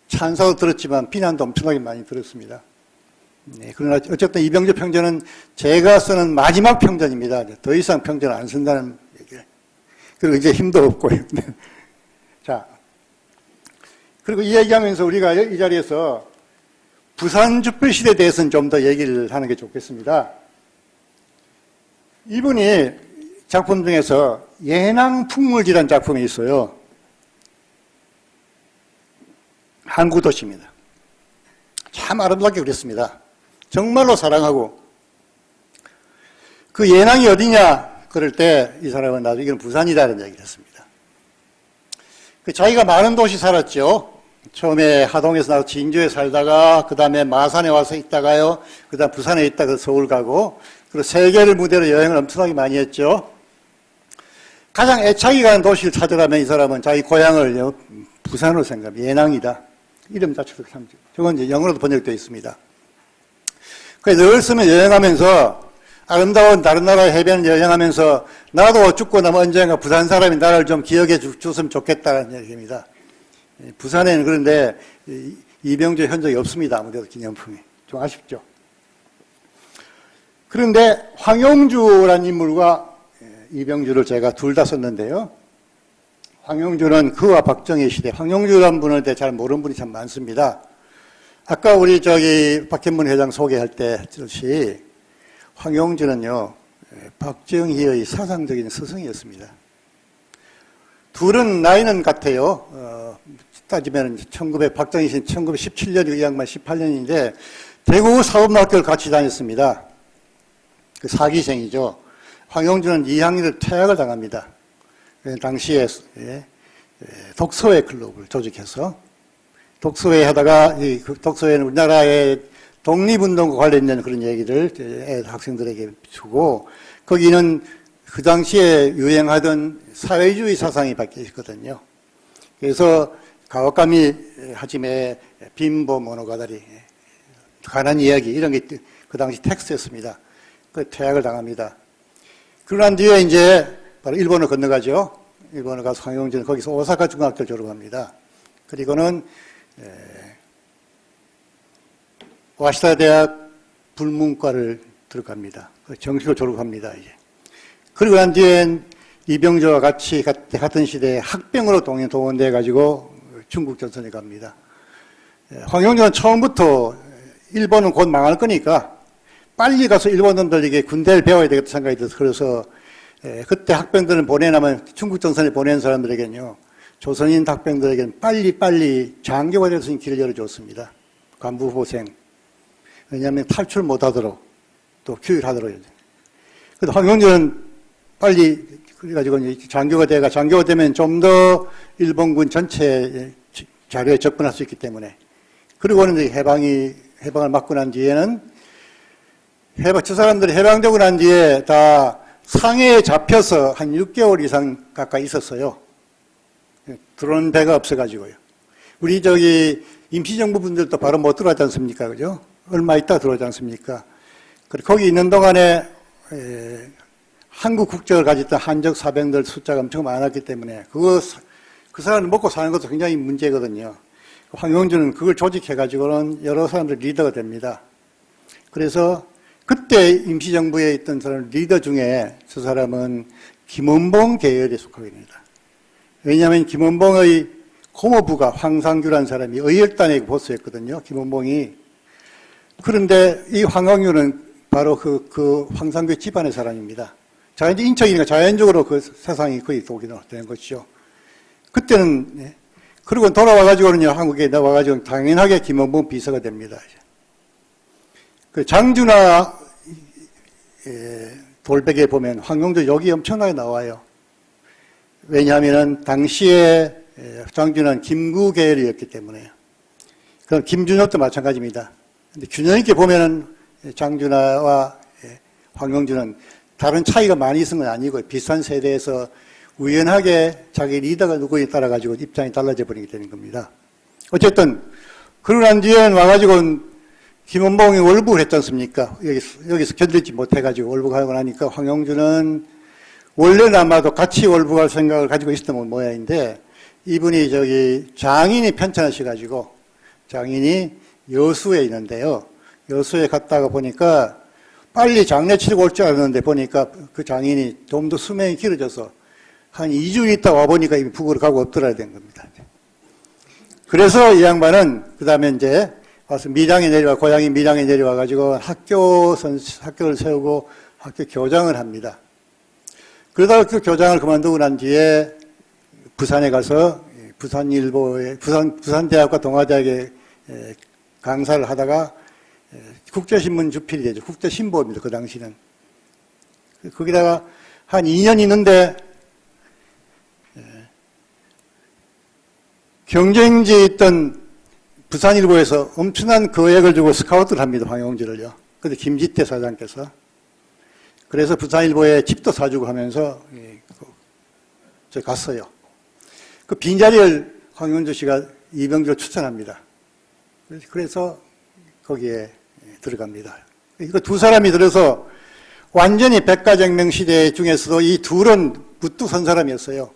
찬사도 들었지만 비난도 엄청나게 많이 들었습니다. 그러나 어쨌든 이병조 평전은 제가 쓰는 마지막 평전입니다. 더 이상 평전을 안 쓴다는 얘기를. 그리고 이제 힘도 없고요. 자, 그리고 이 얘기하면서 우리가 이 자리에서 부산 죽불시대에 대해서는 좀 더 얘기를 하는 게 좋겠습니다. 이분이 작품 중에서 예낭풍물지라는 작품이 있어요. 항구도시입니다. 참 아름답게 그렸습니다. 정말로 사랑하고 그 예낭이 어디냐 그럴 때 이 사람은 나중에 이건 부산이라는 얘기를 했습니다. 그 자기가 많은 도시 살았죠. 처음에 하동에서 나서 진주에 살다가 그 다음에 마산에 와서 있다가요. 그 다음 부산에 있다가 서울 가고 그리고 세계를 무대로 여행을 엄청나게 많이 했죠. 가장 애착이 가는 도시를 찾아가면 이 사람은 자기 고향을 부산으로 생각합니다. 예낭이다. 이름 자체도 참, 저건 이제 영어로도 번역되어 있습니다. 그래서 늘 쓰면 여행하면서 아름다운 다른 나라의 해변을 여행하면서 나도 죽고 나면 언젠가 부산 사람이 나를 좀 기억해 줬으면 좋겠다는 얘기입니다. 부산에는 그런데 이병조 현적이 없습니다. 아무데도 기념품이. 좀 아쉽죠. 그런데 황용주라는 인물과 이병주를 제가 둘 다 썼는데요. 황용주는 그와 박정희 시대, 황용주라는 분을 잘 모르는 분이 참 많습니다. 아까 우리 박현문 회장 소개할 때 했듯이 황용주는요, 박정희의 사상적인 스승이었습니다. 둘은 나이는 같아요. 따지면 박정희 씨는 1917년이고 이 양반 18년인데 대구 사범학교를 같이 다녔습니다. 그 사기생이죠. 황용주는 2학년을 퇴학을 당합니다. 당시에 독서회 클럽을 조직해서 독서회 하다가 독서회는 우리나라의 독립운동과 관련된 그런 얘기를 학생들에게 주고 거기는 그 당시에 유행하던 사회주의 사상이 박혀 있거든요. 그래서 가와카미 하지메 빈보 모노가다리 가난 이야기 이런 게 그 당시 텍스트였습니다. 그 퇴학을 당합니다. 그러난 뒤에 이제 바로 일본을 건너가죠. 일본을 가서 황용주는 거기서 오사카 중학교를 졸업합니다. 그리고는 와시다 대학 불문과를 들어갑니다. 정식으로 졸업합니다. 이제. 그리고 난 뒤엔 이병조와 같이 같은 시대에 학병으로 동원돼 가지고 중국 전선에 갑니다. 황용주는 처음부터 일본은 곧 망할 거니까 빨리 가서 일본 놈들에게 군대를 배워야 되겠다 생각이 들어서 그래서 그때 학병들을 보내려면 중국 전선에 보낸 사람들에게는요. 조선인 학병들에게는 빨리 장교가 될 수 있는 길을 열어줬습니다. 간부보생. 왜냐하면 탈출 못하도록 또 교육하도록. 그래서 황용주는 빨리 그래가지고 장교가 되면 좀 더 일본군 전체 자료에 접근할 수 있기 때문에 그리고는 이제 해방을 맞고 난 뒤에는 저 사람들이 해방되고 난 뒤에 다 상해에 잡혀서 한 6개월 이상 가까이 있었어요. 들어오는 배가 없어가지고요. 우리 임시정부 분들도 바로 못 들어왔지 않습니까? 그죠? 얼마 있다 들어오지 않습니까? 거기 있는 동안에 한국 국적을 가졌던 한적 사병들 숫자가 엄청 많았기 때문에 그 사람을 먹고 사는 것도 굉장히 문제거든요. 황용주는 그걸 조직해가지고는 여러 사람들 리더가 됩니다. 그래서 그때 임시정부에 있던 사람 리더 중에 저 사람은 김원봉 계열에 속하게 됩니다. 왜냐하면 김원봉의 고모부가 황상규라는 사람이 의열단의 보스였거든요. 김원봉이. 그런데 이 황광유는 바로 그 황상규 집안의 사람입니다. 자, 이제 인척이니까 자연적으로 그 세상이 거의 독이 되는 것이죠. 그때는, 그리고 돌아와가지고는요, 한국에 나와가지고 당연하게 김원봉 비서가 됩니다. 그 장주나 돌백에 보면 황용주 욕이 엄청나게 나와요. 왜냐하면 당시에 장주는 김구 계열이었기 때문에. 그럼 김준혁도 마찬가지입니다. 근데 균형 있게 보면은 장준하와 황영주는 다른 차이가 많이 있은 건 아니고 비슷한 세대에서 우연하게 자기 리더가 누구에 따라 가지고 입장이 달라져 버리게 되는 겁니다. 어쨌든 그러고 난 뒤에는 와가지고 김원봉이 월북을 했지 않습니까? 여기서 견디지 못해가지고 월북하고 나니까 황영주는 원래는 아마도 같이 월북할 생각을 가지고 있었던 모양인데 이분이 장인이 편찮으셔가지고 장인이 여수에 있는데요. 여수에 갔다가 보니까 빨리 장례 치르고 올 줄 알았는데 보니까 그 장인이 좀 더 수명이 길어져서 한 2주 있다 와보니까 이미 북으로 가고 없더라 된 겁니다. 그래서 이 양반은 그 다음에 이제 와서 고향이 밀양에 내려와가지고 학교를 세우고 학교 교장을 합니다. 그러다가 그 교장을 그만두고 난 뒤에 부산에 가서 부산대학과 동아대학에 강사를 하다가 국제신문 주필이 되죠. 국제신보입니다. 그 당시는. 거기다가 한 2년 있는데 경쟁지에 있던 부산일보에서 엄청난 거액을 주고 스카우트를 합니다. 황영주를요. 근데 김지태 사장께서. 그래서 부산일보에 집도 사주고 하면서 갔어요. 그 빈자리를 황영주 씨가 이병주를 추천합니다. 그래서 거기에 들어갑니다. 그 두 사람이 들어서 완전히 백가쟁명 시대 중에서도 이 둘은 무뚝 선 사람이었어요.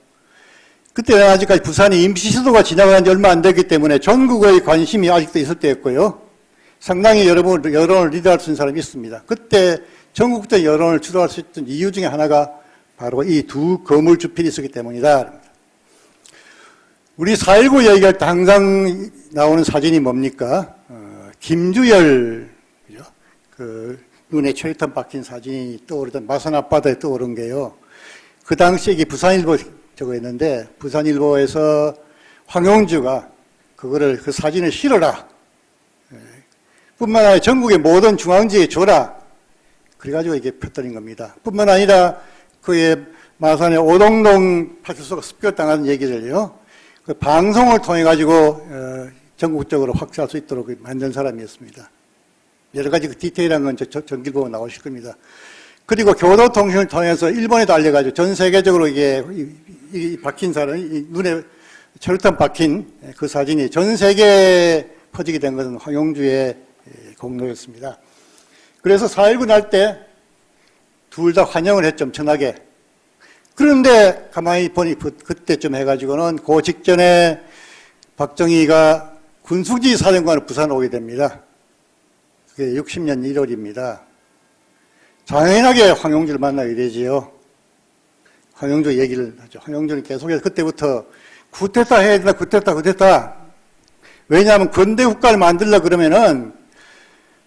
그때는 아직까지 부산이 임시수도가 지나간 지 얼마 안 됐기 때문에 전국의 관심이 아직도 있을 때였고요. 상당히 여론을 리드할 수 있는 사람이 있습니다. 그때 전국적 여론을 주도할 수 있던 이유 중에 하나가 바로 이 두 거물 주필이 있었기 때문이다. 우리 4.19 얘기할 때 항상 나오는 사진이 뭡니까? 김주열, 그죠? 그 눈에 철탑 박힌 사진이 떠오르던 마산 앞바다에 떠오른 게요. 그 당시에 이게 부산일보 저거였는데 부산일보에서 황영주가 그 사진을 실어라. 뿐만 아니라 전국의 모든 중앙지에 줘라. 그래가지고 이게 펴뜨린 겁니다. 뿐만 아니라 그의 마산의 오동동 파출소가 습격당하는 얘기를요. 그 방송을 통해 가지고 전국적으로 확산할 수 있도록 만든 사람이었습니다. 여러 가지 그 디테일한 건 전길 보면 나오실 겁니다. 그리고 교도통신을 통해서 일본에도 알려가지고 전 세계적으로 이게 이 박힌 사람, 이 눈에 철탑 박힌 그 사진이 전 세계에 퍼지게 된 것은 황영주의 공로였습니다. 그래서 4.19 날 때 둘 다 환영을 했죠, 엄청나게. 그런데 가만히 보니 그때쯤 해가지고는 그 직전에 박정희가 군수지 사령관으로 부산 오게 됩니다. 그게 60년 1월입니다. 당연하게 황영주를 만나게 되지요. 황영주 얘기를 하죠. 황영주는 계속해서 그때부터 쿠데타 해야 된다, 쿠데타. 왜냐하면 근대 국가를 만들려 그러면은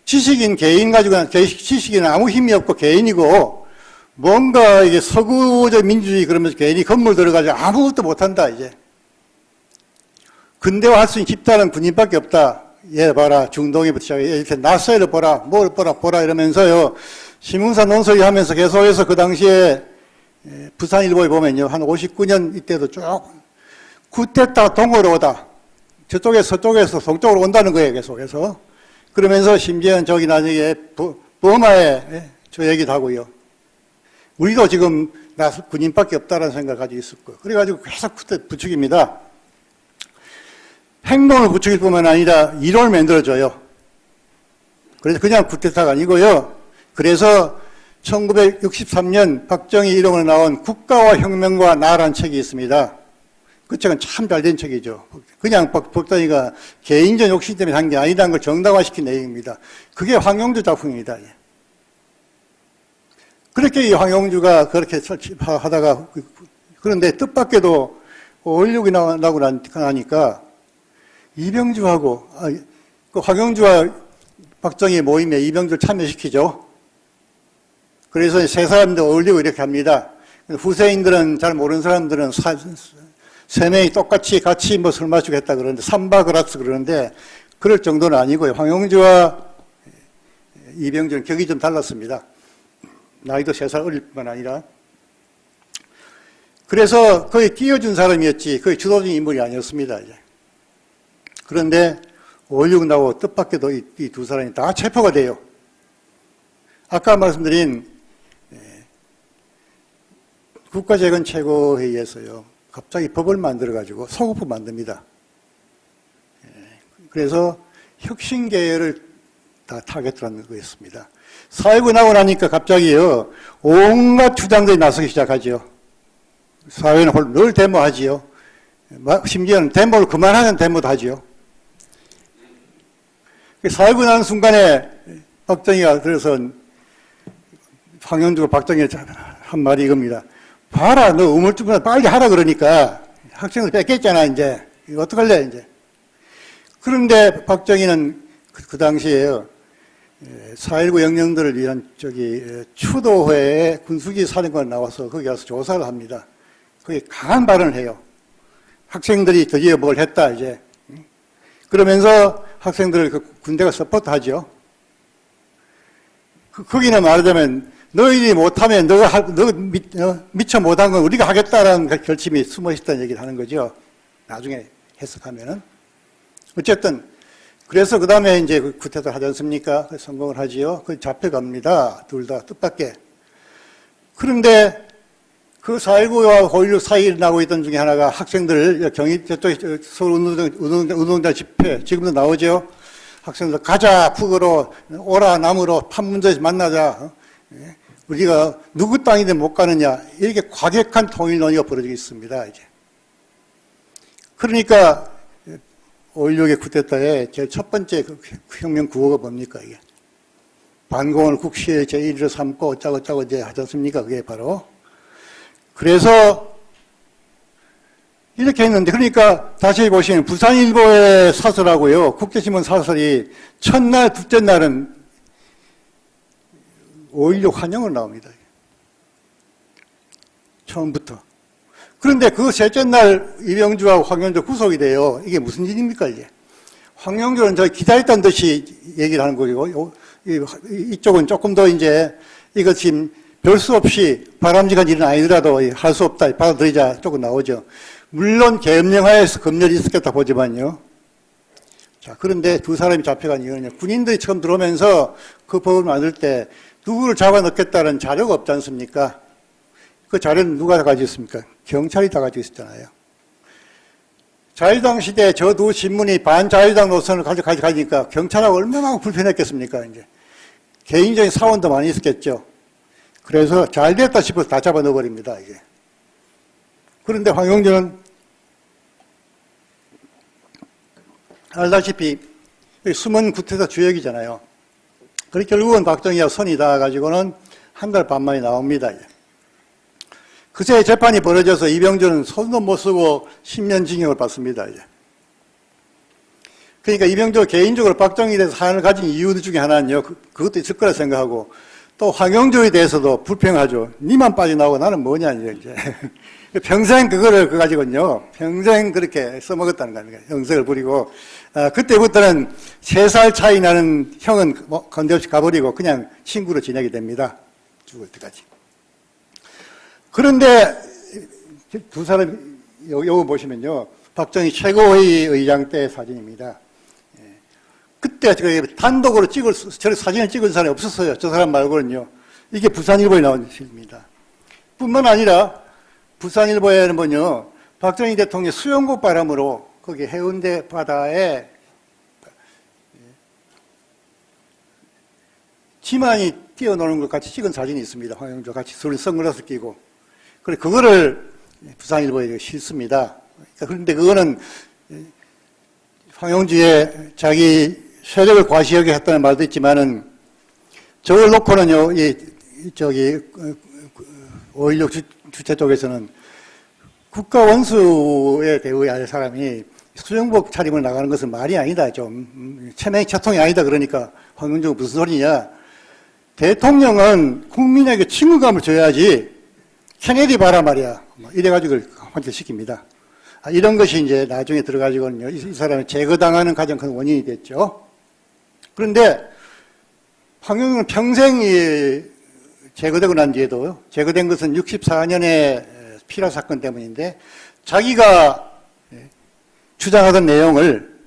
지식인 개인 가지고, 지식인은 아무 힘이 없고 개인이고 뭔가 이게 서구적 민주주의 그러면서 개인이 건물 들어가지고 아무것도 못한다, 이제. 근대화 할 수 있는 집단은 군인밖에 없다. 얘 봐라, 중동에부터 시작해. 이렇게 나사를 보라, 뭘 보라 이러면서요. 신문사 논설위 하면서 계속해서 그 당시에 부산일보에 보면요. 한 59년 이때도 쭉 쿠데타 동으로 오다. 저쪽에서 서쪽에서 동쪽으로 온다는 거예요, 계속해서. 그러면서 심지어는 저기 나중에 버마에 저 얘기도 하고요. 우리도 지금 군인밖에 없다라는 생각을 가지고 있었고. 그래가지고 계속 부추깁니다. 행동을 부추길 뿐만 아니라 이론을 만들어줘요. 그래서 그냥 쿠데타가 아니고요. 그래서 1963년 박정희 이름으로 나온 국가와 혁명과 나라는 책이 있습니다. 그 책은 참 잘된 책이죠. 그냥 박정희가 개인적 욕심 때문에 한 게 아니라는 걸 정당화시킨 내용입니다. 그게 황영주 작품입니다. 그렇게 이 황영주가 그렇게 하다가 그런데 뜻밖에도 얼룩이 나고 나니까 이병주하고 그 황영주와 박정희 모임에 이병주를 참여시키죠. 그래서 세 사람들 어울리고 이렇게 합니다. 후세인들은 잘 모르는 사람들은 세 명이 똑같이 같이 뭐 술 마시고 했다 그러는데 삼바그라스 그러는데 그럴 정도는 아니고요. 황영주와 이병주는 격이 좀 달랐습니다. 나이도 3살 어릴 뿐만 아니라. 그래서 거의 끼워준 사람이었지 거의 주도적인 인물이 아니었습니다. 이제. 그런데 5.16 나오고 뜻밖에도 이 두 사람이 다 체포가 돼요. 아까 말씀드린 국가재건최고회의에서요, 갑자기 법을 만들어가지고 소급법 만듭니다. 그래서 혁신계열을 다 타겟으로 하는 거였습니다. 4.19 나고 나니까 갑자기요, 온갖 주장들이 나서기 시작하죠. 사회는 늘 데모하지요. 심지어는 데모를 그만하는 데모도 하지요. 4.19 나는 순간에 박정희가 그래서 황영주가 박정희한테 한 말이 이겁니다. 봐라, 너 우물쭈물하다 빨리 하라 그러니까 학생들 뺏겼잖아, 이제. 이거 어떡할래, 이제. 그런데 박정희는 그 당시에요, 4.19 영령들을 위한 추도회에 군수기 사령관 나와서 거기 가서 조사를 합니다. 거기 강한 발언을 해요. 학생들이 드디어 뭘 했다, 이제. 그러면서 학생들을 군대가 서포트하죠. 거기는 말하자면 너희들이 못하면 너가 미처 못한 건 우리가 하겠다라는 결심이 숨어 있다는 얘기를 하는 거죠. 나중에 해석하면은. 어쨌든 그래서 그 다음에 이제 쿠데타를 하지 않습니까? 성공을 하지요. 그 잡혀갑니다. 둘 다 뜻밖의. 그런데 그 4.19와 5.16 사이에 일어나고 있던 중에 하나가 학생들, 저쪽 서울 운동장 집회, 지금도 나오죠. 학생들 가자, 북으로, 오라, 남으로, 판문점에서 만나자. 우리가 누구 땅이든 못 가느냐. 이렇게 과격한 통일 논의가 벌어지고 있습니다, 이제. 그러니까 5.16의 쿠데타의 제일 첫 번째 그 혁명 구호가 뭡니까, 이게? 반공을 국시의 제1위로 삼고 어쩌고저쩌고 이제 하지 않습니까? 그게 바로. 그래서 이렇게 했는데, 그러니까 다시 보시면 부산일보의 사설하고요, 국제신문 사설이 첫날, 둘째 날은 5.16 환영을 나옵니다. 처음부터. 그런데 그 셋째 날 이병주하고 황영조 구속이 돼요. 이게 무슨 일입니까, 이게? 황영조는 저 기다렸다는 듯이 얘기를 하는 거고, 이쪽은 조금 더 이제 이거 지금 별 수 없이 바람직한 일은 아니더라도 할 수 없다, 받아들이자 조금 나오죠. 물론 계엄령하에서 검열이 있었겠다 보지만요. 자, 그런데 두 사람이 잡혀간 이유는요, 군인들이 처음 들어오면서 그 법을 만들 때 누구를 잡아넣겠다는 자료가 없지 않습니까? 그 자료는 누가 다 가지고 있습니까? 경찰이 다 가지고 있었잖아요. 자유당 시대에 저 두 신문이 반자유당 노선을 가지니까 경찰하고 얼마나 불편했겠습니까, 이제. 개인적인 사원도 많이 있었겠죠. 그래서 잘 됐다 싶어서 다 잡아 넣어버립니다, 이게. 그런데 황영조는 알다시피 숨은 쿠데타 주역이잖아요. 그래서 결국은 박정희와 선이 닿아가지고는 한 달 반 만에 나옵니다, 이제. 그새 재판이 벌어져서 이병조는 손도 못 쓰고 10년 징역을 받습니다, 이제. 그러니까 이병조 개인적으로 박정희에 대해서 사안을 가진 이유 중에 하나는요, 그것도 있을 거라 생각하고, 또 황영조에 대해서도 불평하죠. 니만 빠져나오고 나는 뭐냐, 이제. 평생 그거를 가지고는요, 평생 그렇게 써먹었다는 겁니다. 형색을 부리고, 그때부터는 3살 차이 나는 형은 건대 없이 가버리고 그냥 친구로 지내게 됩니다. 죽을 때까지. 그런데 두 사람, 여기 보시면요, 박정희 최고회의 의장 때 사진입니다. 그때 단독으로 저 사진을 찍은 사람이 없었어요. 저 사람 말고는요. 이게 부산일보에 나온 실입니다. 뿐만 아니라 부산일보에는요, 박정희 대통령의 수영복 바람으로 거기 해운대 바다에 지만이 뛰어노는 것 같이 찍은 사진이 있습니다. 황영조 같이 선글라스 끼고. 그래, 그거를 부산일보에 실습니다. 그런데 그거는 황영주의 자기 세력을 과시하게 했다는 말도 있지만은, 저걸 놓고는요, 5.16 주체 쪽에서는 국가 원수에 대우할 사람이 수영복 차림을 나가는 것은 말이 아니다. 좀, 체면이 채통이 아니다. 그러니까, 황영주가 무슨 소리냐. 대통령은 국민에게 친근감을 줘야지, 케네디 봐라 말이야. 이래가지고 환tel시킵니다. 이런 것이 이제 나중에 들어가지고는요, 이 사람이 제거당하는 가장 큰 원인이 됐죠. 그런데 황영조는 평생 제거되고 난 뒤에도, 제거된 것은 64년의 피라 사건 때문인데, 자기가 주장하던 내용을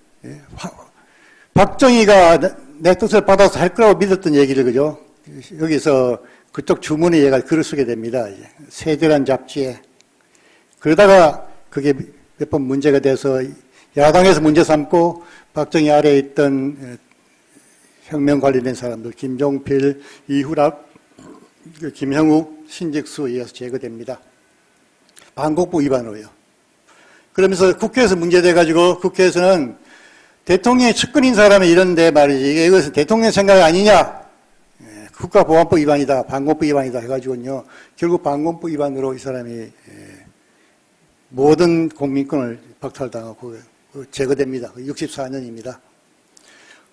박정희가 내 뜻을 받아서 할 거라고 믿었던 얘기를, 그죠? 여기서 그쪽 주문에 얘가 글을 쓰게 됩니다. 세대란 잡지에. 그러다가 그게 몇 번 문제가 돼서 야당에서 문제 삼고 박정희 아래에 있던 혁명 관련된 사람들, 김종필, 이후락, 김형욱, 신직수에 의해서 제거됩니다. 반국부 위반으로요. 그러면서 국회에서 문제돼가지고 국회에서는 대통령의 측근인 사람이 이런데 말이지, 이것은 대통령 생각 아니냐? 국가보안법 위반이다, 반공법 위반이다 해가지고요. 결국 반공법 위반으로 이 사람이 모든 공민권을 박탈당하고 제거됩니다. 64년입니다.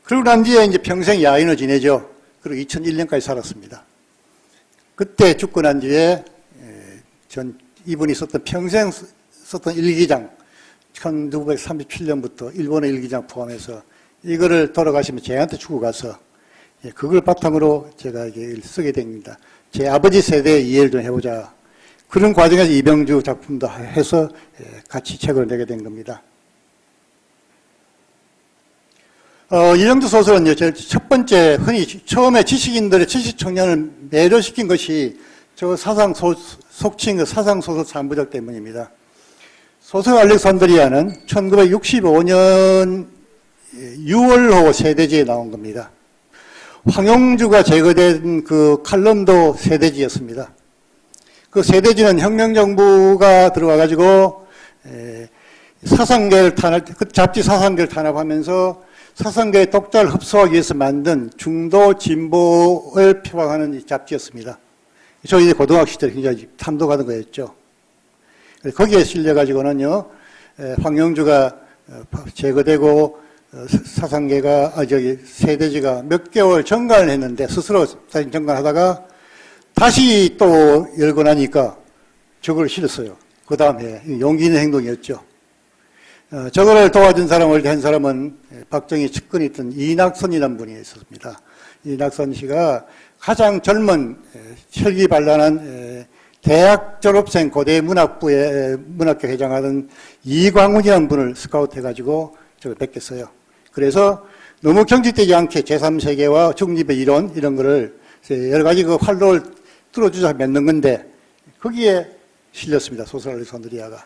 그러고 난 뒤에 이제 평생 야인을 지내죠. 그리고 2001년까지 살았습니다. 그때 죽고 난 뒤에 이분이 썼던 평생 썼던 일기장 1937년부터 일본의 일기장 포함해서 이거를 돌아가시면 제한테 주고 가서 그걸 바탕으로 제가 이게 쓰게 됩니다. 제 아버지 세대의 이해를 좀 해보자. 그런 과정에서 이병주 작품도 해서 같이 책을 내게 된 겁니다. 이병주 소설은요, 첫 번째, 흔히 처음에 지식인들의 지식 청년을 매료시킨 것이 저 속칭 그 사상소설 3부작 때문입니다. 소설 알렉산드리아는 1965년 6월호 세대지에 나온 겁니다. 황용주가 제거된 그 칼럼도 세대지였습니다. 그 세대지는 혁명정부가 들어와가지고 사상계를 그 잡지 사상계를 탄압하면서 사상계의 독자를 흡수하기 위해서 만든 중도 진보를 표방하는 잡지였습니다. 저희 고등학교 시절에 굉장히 탐독하는 거였죠. 거기에 실려가지고는요, 황영주가 제거되고 사상계가, 세대지가 몇 개월 정관을 했는데 스스로 다시 정관하다가 다시 또 열고 나니까 저걸 실었어요. 그 다음에 용기 있는 행동이었죠. 저거를 도와준 사람을 한 사람은 박정희 측근이 있던 이낙선이라는 분이 있었습니다. 이낙선 씨가 가장 젊은 혈기발랄한 대학 졸업생 고대 문학부의 문학교 회장하던 이광훈이라는 분을 스카우트해가지고 저를 뵙겠어요. 그래서 너무 경직되지 않게 제3세계와 중립의 이론 이런 거를 여러 가지 그 활로를 뚫어주자 맺는 건데 거기에 실렸습니다. 소설 알렉산드리아가.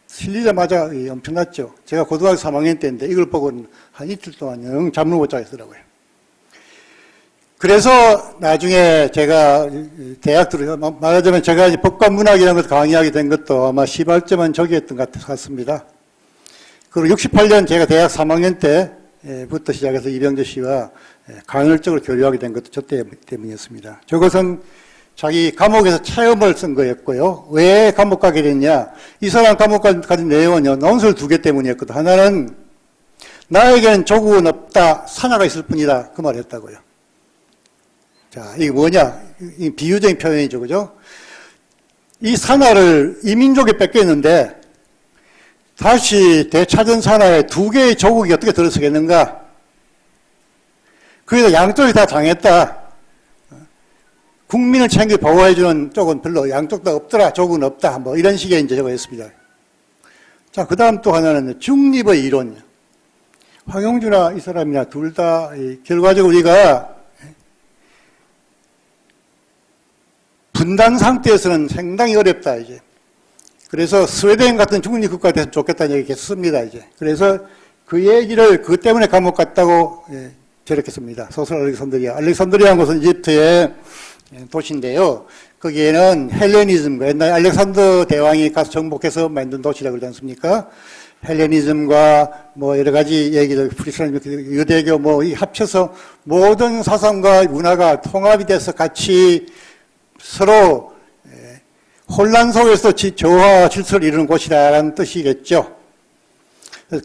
실리자마자 엄청났죠. 제가 고등학교 3학년 때인데 이걸 보고 한 이틀 동안 영 잠을 못 자겠더라고요. 그래서 나중에 제가 대학 말하자면 제가 이제 법관문학이라는 것을 강의하게 된 것도 아마 시발점은 저기였던 것 같습니다. 그리고 68년 제가 대학 3학년 때부터 시작해서 이병주 씨와 간헐적으로 교류하게 된 것도 저 때문이었습니다. 저것은 자기 감옥에서 체험을 쓴 거였고요. 왜 감옥 가게 됐냐? 이 사람 감옥 가진 내용은요, 논술 2개 때문이었거든. 하나는 나에게는 조국은 없다, 사나가 있을 뿐이다. 그 말을 했다고요. 자, 이게 뭐냐? 이 비유적인 표현이죠, 그죠? 이 사나를 이민족에 뺏겼는데 다시 되찾은 사나에 2개의 조국이 어떻게 들어서겠는가? 그래서 양쪽이 다 당했다. 국민을 챙겨 보호해주는 쪽은 별로 양쪽 다 없더라, 조국은 없다. 뭐 이런 식의 이제 저거 했습니다. 자, 그 다음 또 하나는 중립의 이론. 황용주나 이 사람이나 둘 다 결과적으로 우리가 분단 상태에서는 상당히 어렵다, 이제. 그래서 스웨덴 같은 중립국가 됐으면 좋겠다는 얘기 계속 씁니다, 이제. 그래서 그 얘기를 그 때문에 감옥 갔다고 저렇게 씁니다. 소설 알렉산드리아. 알렉산드리아는 것은 이집트의 도시인데요. 거기에는 헬레니즘과 옛날 알렉산더 대왕이 가서 정복해서 만든 도시라고 그러지 않습니까? 헬레니즘과 뭐 여러 가지 얘기들, 프리스라임, 유대교 뭐 합쳐서 모든 사상과 문화가 통합이 돼서 같이 서로 혼란 속에서 조화와 질서를 이루는 곳이라는 뜻이겠죠.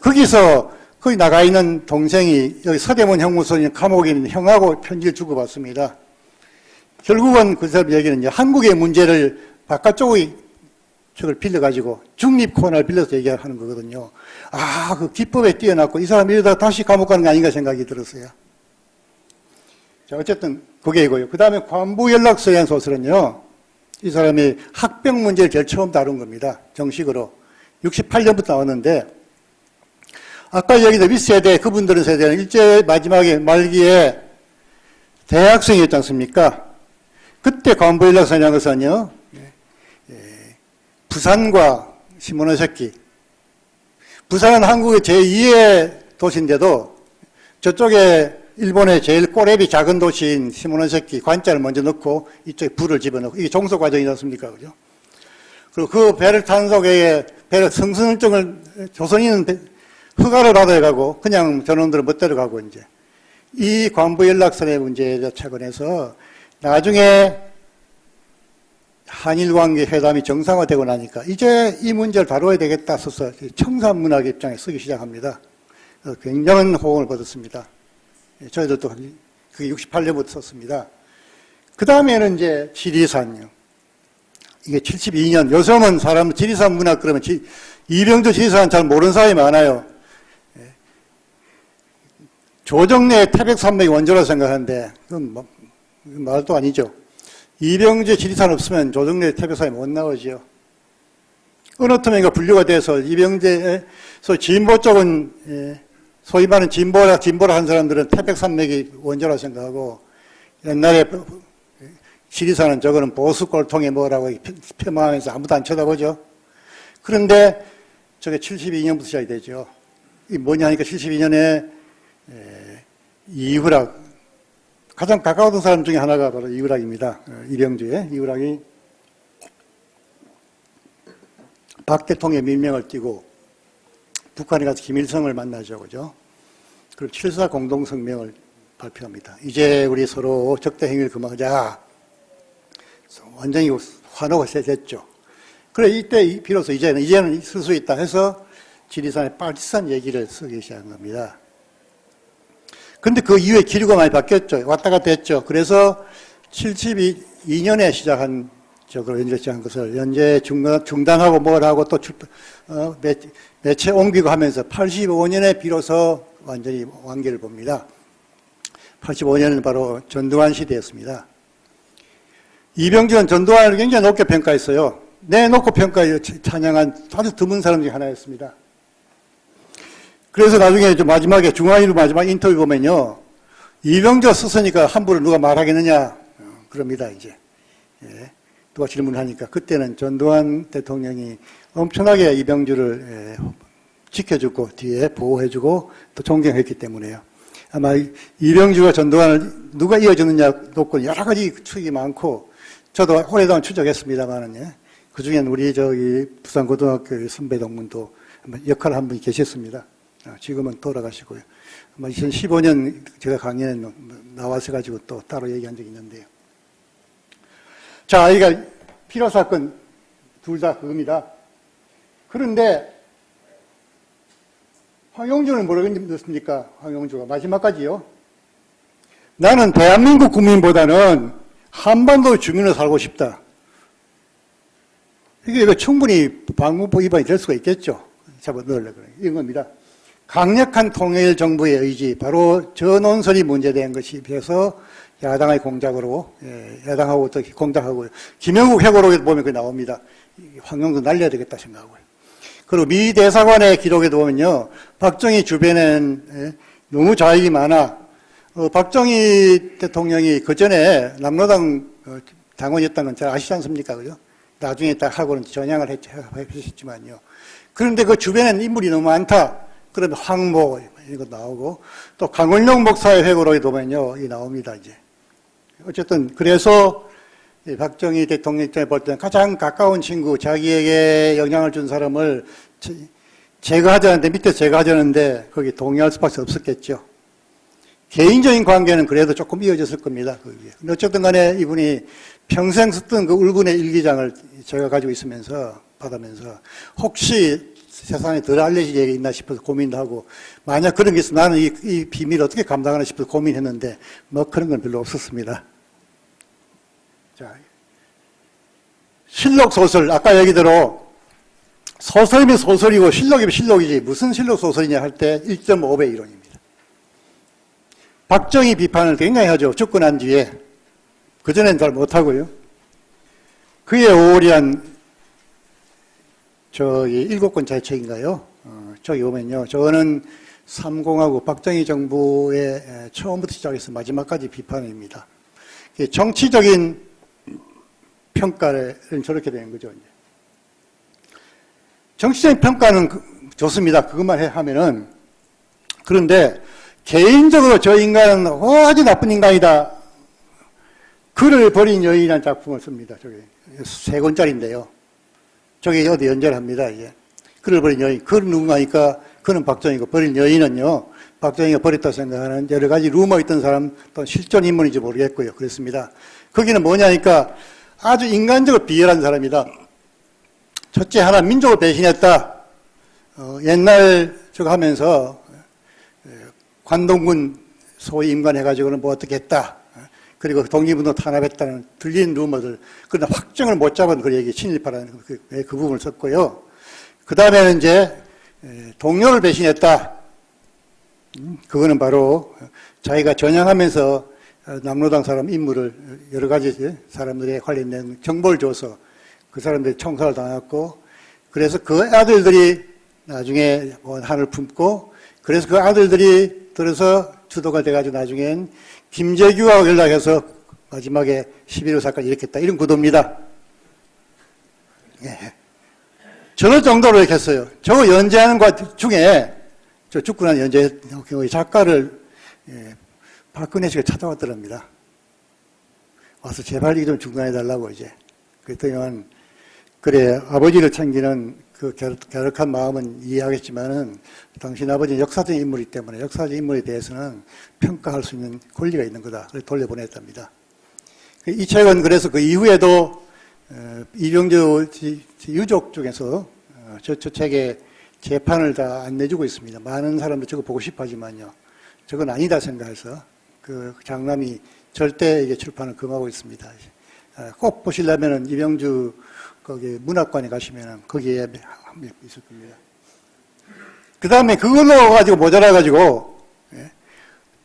거기 나가 있는 동생이 여기 서대문 형무소인 감옥에 있는 형하고 편지를 주고받습니다. 결국은 그 사람 얘기는 한국의 문제를 바깥쪽의 저걸 빌려가지고 중립 코너를 빌려서 얘기하는 거거든요. 아, 그 기법에 뛰어났고 이 사람이 이러다가 다시 감옥 가는 게 아닌가 생각이 들었어요. 자, 어쨌든 그게이고요. 그 다음에 관부연락서에 대한 소설은요. 이 사람이 학병 문제를 제일 처음 다룬 겁니다. 정식으로. 68년부터 나왔는데 아까 얘기했던 윗세대, 그분들은 세대는 일제 마지막에 말기에 대학생이었지 않습니까? 그때 관부연락사라는 것은요, 부산과 시모노세키, 부산은 한국의 제2의 도시인데도 저쪽에 일본의 제일 꼬레비 작은 도시인 시모노세키 관자를 먼저 넣고 이쪽에 불을 집어넣고 이게 종소 과정이지 않습니까? 그죠? 그리고 그 배를 탄 속에 배를 성선증을 조선인은 허가를 받아야 가고 그냥 전원들은 못 데려가고 이제 이 관부 연락선의 문제에 착안해서 나중에 한일 관계 회담이 정상화되고 나니까 이제 이 문제를 다뤄야 되겠다 써서 청산문학 입장에 쓰기 시작합니다. 굉장한 호응을 받았습니다. 저희들도 그게 68년부터 썼습니다. 그 다음에는 이제 지리산요. 이게 72년. 요즘은 사람 지리산 문학 그러면 이병조 지리산 잘 모르는 사람이 많아요. 조정래 태백산맥이 원조라 생각하는데 그건 말도 아니죠. 이병재 지리산 없으면 조정래 태백산이 못 나오지요. 어느 틈인가 분류가 돼서 이병재에서 진보 쪽은 소위 말하는 진보라 한 사람들은 태백산맥이 원조라 생각하고 옛날에 지리산은 저거는 보수 꼴통에 뭐라고 폄하하면서 아무도 안 쳐다보죠. 그런데 저게 72년부터 시작이 되죠. 이 뭐냐 하니까 72년에 이후락 가장 가까웠던 사람 중에 하나가 바로 이후락입니다. 이병주의 이후락이 박 대통령의 밀명을 띄고 북한에 가서 김일성을 만나죠. 그죠? 그리고 7.4 공동성명을 발표합니다. 이제 우리 서로 적대 행위를 그만하자. 완전히 환호가 됐죠. 그래, 이때 비로소 이제는 쓸 수 있다 해서 지리산의 빨치산 얘기를 쓰기 시작한 겁니다. 근데 그 이후에 기류가 많이 바뀌었죠. 왔다 갔다 했죠. 그래서 72년에 시작한 저걸 연재 시작한 것을 연재 중단하고 뭘 하고 또 매체 옮기고 하면서 85년에 비로소 완전히 완결을 봅니다. 85년은 바로 전두환 시대였습니다. 이병주는 전두환을 굉장히 높게 평가했어요. 내놓고 평가해 찬양한 아주 드문 사람 중에 하나였습니다. 그래서 나중에 마지막에 중앙일보 마지막 인터뷰 보면요. 이병주 썼으니까 함부로 누가 말하겠느냐. 그럽니다, 이제. 예. 누가 질문하니까. 그때는 전두환 대통령이 엄청나게 이병주를 지켜주고 뒤에 보호해주고 또 존경했기 때문에요. 아마 이병주가 전두환을 누가 이어주느냐 놓고 여러 가지 추측이 많고 저도 오래동안 추적했습니다만은 예. 그 중에는 우리 부산고등학교 선배 동문도 역할을 한 분이 계셨습니다. 지금은 돌아가시고요. 아마 2015년 제가 강연에 나와서 가지고 또 따로 얘기한 적이 있는데요. 자, 여기가 피로 사건 둘 다 그겁니다. 그런데 황용주는 뭐라고 했습니까? 황용주가 마지막까지요. 나는 대한민국 국민보다는 한반도 주민으로 살고 싶다. 이게 충분히 방문법 위반이 될 수가 있겠죠. 잡아 넣으려고 그래요. 이런 겁니다. 강력한 통일 정부의 의지, 바로 저 논설이 문제된 것이 비해서 야당의 공작으로, 야당하고 또 공작하고, 김영국 회고록에 보면 그게 나옵니다. 황용도 날려야 되겠다 생각하고요. 그리고 미 대사관의 기록에도 보면요, 박정희 주변엔 너무 좌익이 많아. 박정희 대통령이 그 전에 남로당 당원이었다는 건 잘 아시지 않습니까? 그죠? 나중에 딱 하고는 전향을 했지만요. 그런데 그 주변엔 인물이 너무 많다. 그러면 황모, 이런 거 나오고, 또 강원용 목사의 회고록에 보면요, 이 나옵니다, 이제. 어쨌든, 그래서 박정희 대통령 입장에 볼 때는 가장 가까운 친구, 자기에게 영향을 준 사람을 제거하자는데, 밑에 제거하자는데, 거기 동의할 수밖에 없었겠죠. 개인적인 관계는 그래도 조금 이어졌을 겁니다, 거기에. 근데 어쨌든 간에 이분이 평생 썼던 그 울분의 일기장을 제가 가지고 있으면서, 받으면서, 혹시 세상에 덜 알려진 얘기 있나 싶어서 고민도 하고, 만약 그런 게 있으면 나는 이 비밀을 어떻게 감당하나 싶어서 고민했는데, 뭐 그런 건 별로 없었습니다. 자, 실록 소설, 아까 얘기대로 소설이면 소설이고 실록이면 실록이지 무슨 실록 소설이냐 할 때 1.5배 이론입니다. 박정희 비판을 굉장히 하죠. 죽고 난 뒤에. 그전엔 잘 못하고요. 그의 오리한 저기 7권짜리 책인가요? 저기 보면요. 저거는 삼공하고 박정희 정부의 처음부터 시작해서 마지막까지 비판입니다. 정치적인 평가는 저렇게 되는 거죠. 이제. 정치적인 평가는 좋습니다. 그것만 하면은. 그런데 개인적으로 저 인간은 아주 나쁜 인간이다. 글을 버린 여인이라는 작품을 씁니다. 저기 3권짜리인데요. 저기 어디 연재합니다. 이게. 글을 버린 여인. 그는 누군가니까 그는 박정희고 버린 여인은요. 박정희가 버렸다고 생각하는 여러 가지 루머 있던 사람 또 실존 인물인지 모르겠고요. 그렇습니다. 거기는 뭐냐니까 아주 인간적으로 비열한 사람이다. 첫째 하나 민족을 배신했다. 옛날 저거 하면서 관동군 소위 임관해가지고는 뭐 어떻게 했다. 그리고 독립운동 탄압했다는 들린 루머들. 그러나 확정을 못 잡은 그 얘기 친일파라는 그 부분을 썼고요. 그 다음에는 이제 동료를 배신했다. 그거는 바로 자기가 전향하면서 남로당 사람 인물을 여러 가지 사람들에 관련된 정보를 줘서 그 사람들이 총살을 당했고 그래서 그 아들들이 나중에 한을 품고 그래서 그 아들들이 들어서 주도가 돼가지고 나중엔 김재규하고 연락해서 마지막에 11.5 사건을 일으켰다. 이런 구도입니다. 예. 저런 정도로 이렇게 했어요. 저거 연재하는 것 중에 저 죽고 난 연재 작가를 박근혜 씨가 찾아왔더랍니다. 와서 제발 이거 좀 중단해달라고 이제. 그랬더니 그래 아버지를 챙기는 그 갸륵한 마음은 이해하겠지만은 당신 아버지는 역사적 인물이기 때문에 역사적 인물에 대해서는 평가할 수 있는 권리가 있는 거다. 그래서 돌려보냈답니다. 이 책은 그래서 그 이후에도 이병주 유족 중에서 저 책에 재판을 다 안 내주고 있습니다. 많은 사람들 저거 보고 싶어 하지만요. 저건 아니다 생각해서 그 장남이 절대 이게 출판을 금하고 있습니다. 꼭 보시려면은 이병주 거기 문학관에 가시면은 거기에 한 명 있을 겁니다. 그 다음에 그걸로 가지고 모자라가지고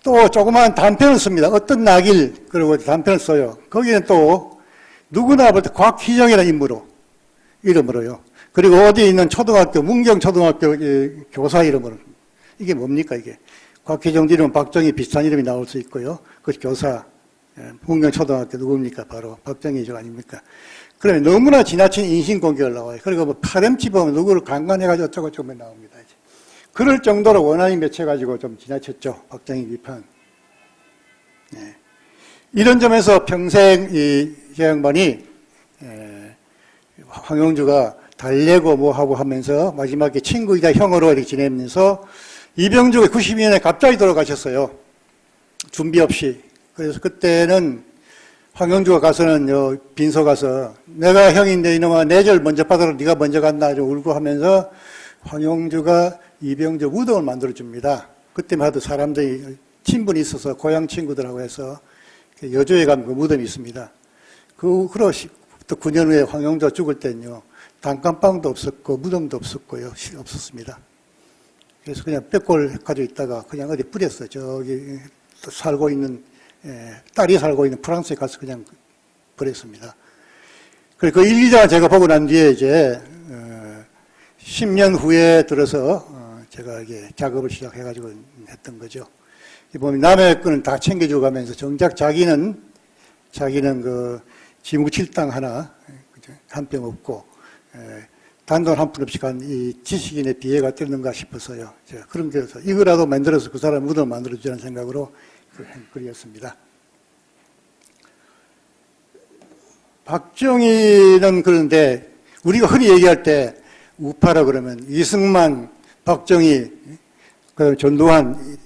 또 조그마한 단편을 씁니다. 어떤 낙일 그리고 단편을 써요. 거기는 또 누구나 볼 때 곽희정이라는 이름으로요. 그리고 어디에 있는 초등학교 문경초등학교 교사 이름으로 이게 뭡니까 이게 곽희정 이름은 박정희 비슷한 이름이 나올 수 있고요. 그 교사 문경초등학교 누굽니까 바로 박정희죠 아닙니까? 그러면 너무나 지나친 인신공격을 나와요. 그리고 뭐 파렴치 보면 누구를 강간해가지고 어쩌고저쩌고 나옵니다. 이제. 그럴 정도로 원한이 맺혀가지고 좀 지나쳤죠. 박정희 비판. 네. 이런 점에서 평생 이 양반이 황영주가 달래고 뭐하고 하면서 마지막에 친구이자 형으로 이렇게 지내면서 이병주가 92년에 갑자기 돌아가셨어요. 준비 없이. 그래서 그때는 황영주가 가서는 빈소 가서 내가 형인데 이놈아 내절 먼저 받아라 네가 먼저 갔나 좀 울고 하면서 황영주가 이병주 무덤을 만들어줍니다. 그때만 해도 사람들이 친분이 있어서 고향 친구들하고 해서 여주에 가면 그 무덤이 있습니다. 그로 또 9년 후에 황영주가 죽을 때는요 단칸방도 없었고 무덤도 없었고요 없었습니다. 그래서 그냥 뼈골 가지고 있다가 그냥 어디 뿌렸어요. 저기 살고 있는 딸이 살고 있는 프랑스에 가서 그냥 버렸습니다. 그리고 그 일기장을 제가 보고 난 뒤에 이제 10년 후에 들어서 제가 이게 작업을 시작해가지고 했던 거죠. 보면 남의 거는 다 챙겨주고 가면서 정작 자기는 그 지무칠당 하나 한 뼘 없고 단돈 한 푼 없이 간 이 지식인의 비애가 뛰는가 싶어서요. 제가 그런 데서 이거라도 만들어서 그 사람 무덤을 만들어주자는 생각으로 그 글이었습니다. 박정희는 그런데 우리가 흔히 얘기할 때 우파라 그러면 이승만, 박정희, 그다음에 전두환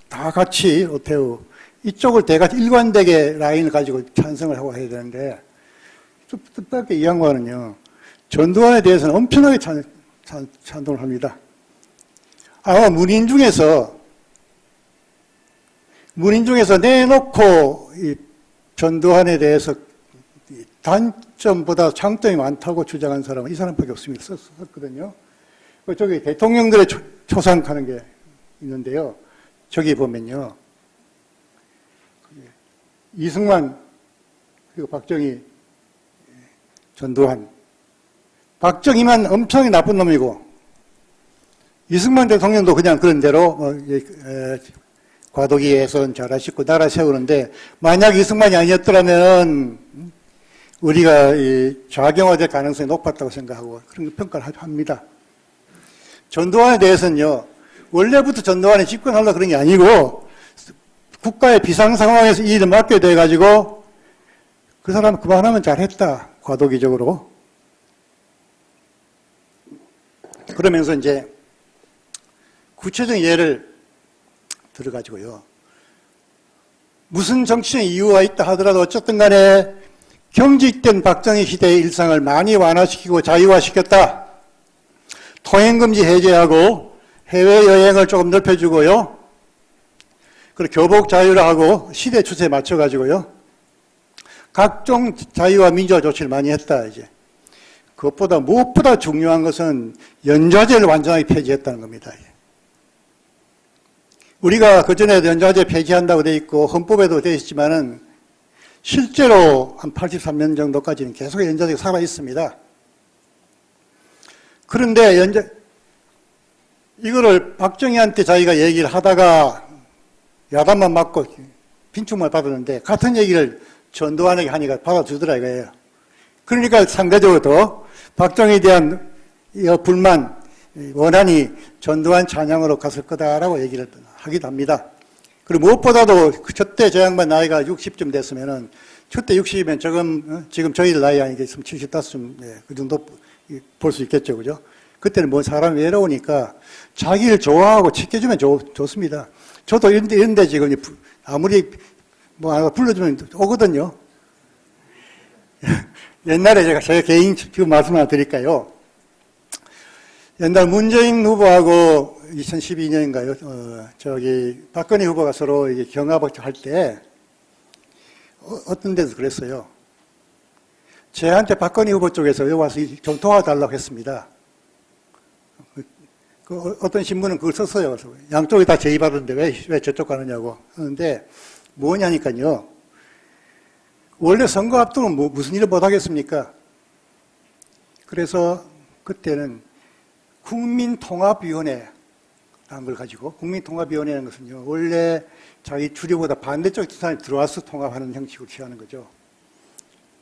다 같이 오태우 이쪽을 대같이 일관되게 라인을 가지고 찬성을 하고 해야 되는데 좀 뜻밖의 이 양반은요 전두환에 대해서는 엄청나게 찬동을 합니다. 아마 문인 중에서 내놓고 이 전두환에 대해서 단점보다 장점이 많다고 주장한 사람은 이 사람밖에 없습니다. 썼거든요. 저기 대통령들의 초상하는 게 있는데요. 저기 보면요. 이승만, 그리고 박정희, 전두환. 박정희만 엄청 나쁜 놈이고, 이승만 대통령도 그냥 그런 대로 과도기 예선 잘하시고 나라 세우는데 만약 이승만이 아니었더라면 우리가 좌경화될 가능성이 높았다고 생각하고 그런 평가를 합니다. 전두환에 대해서는요. 원래부터 전두환이 집권하려고 그런 게 아니고 국가의 비상 상황에서 이 일을 맡게 돼가지고 그 사람 그만하면 잘했다. 과도기적으로. 그러면서 이제 구체적인 예를 들어가지고요. 무슨 정치적 이유가 있다 하더라도 어쨌든 간에 경직된 박정희 시대의 일상을 많이 완화시키고 자유화시켰다. 통행금지 해제하고 해외여행을 조금 넓혀주고요. 그리고 교복 자유를 하고 시대 추세에 맞춰가지고요. 각종 자유와 민주화 조치를 많이 했다, 이제. 그것보다 무엇보다 중요한 것은 연좌제를 완전하게 폐지했다는 겁니다. 우리가 그전에도 연좌제 폐지한다고 돼 있고 헌법에도 돼 있지만은 실제로 한 83년 정도까지는 계속 연좌제가 살아 있습니다. 그런데 이거를 박정희한테 자기가 얘기를 하다가 야단만 맞고 빈축만 받았는데 같은 얘기를 전두환에게 하니까 받아주더라 이거예요. 그러니까 상대적으로 더 박정희에 대한 불만, 원한이 전두환 찬양으로 갔을 거다라고 얘기를 하기도 합니다. 그리고 무엇보다도 저때 저 양반 나이가 60쯤 됐으면은 저때 60이면 지금 저희들 나이 아니게 있으면 75쯤 그 정도 볼 수 있겠죠, 그죠? 그때는 뭐 사람이 외로우니까 자기를 좋아하고 지켜주면 좋습니다. 저도 이런데 지금 아무리 뭐 불러주면 오거든요. 옛날에 제가 개인 지금 말씀 하나 드릴까요? 옛날 문재인 후보하고 2012년인가요? 박근혜 후보가 서로 경합을 할 때 어떤 데서 그랬어요. 저한테 박근혜 후보 쪽에서 여기 와서 좀 도와달라고 했습니다. 어떤 신문은 그걸 썼어요. 그래서 양쪽이 다 제의받았는데 왜 저쪽 가느냐고 하는데 뭐냐니까요. 원래 선거 앞두면 무슨 일을 못하겠습니까? 그래서 그때는 국민통합위원회라는 걸 가지고 국민통합위원회라는 것은요. 원래 자기 주류보다 반대쪽 사람이 들어와서 통합하는 형식으로 취하는 거죠.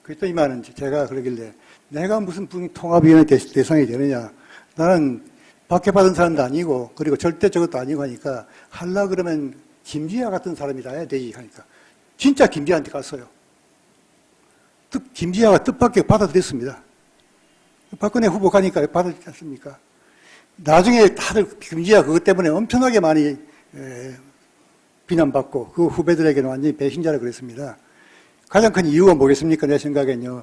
그랬더니만은 제가 그러길래 내가 무슨 통합위원회 대상이 되느냐. 나는 박해받은 사람도 아니고 그리고 절대 저것도 아니고 하니까 하려고 그러면 김지아 같은 사람이 나야 되지 하니까 진짜 김지아한테 갔어요. 김지아가 뜻밖의 받아들였습니다. 박근혜 후보 가니까 받아들였지 않습니까? 나중에 다들 김지아 그것 때문에 엄청나게 많이 비난받고 그 후배들에게는 완전히 배신자라 그랬습니다. 가장 큰 이유가 뭐겠습니까? 내 생각엔요.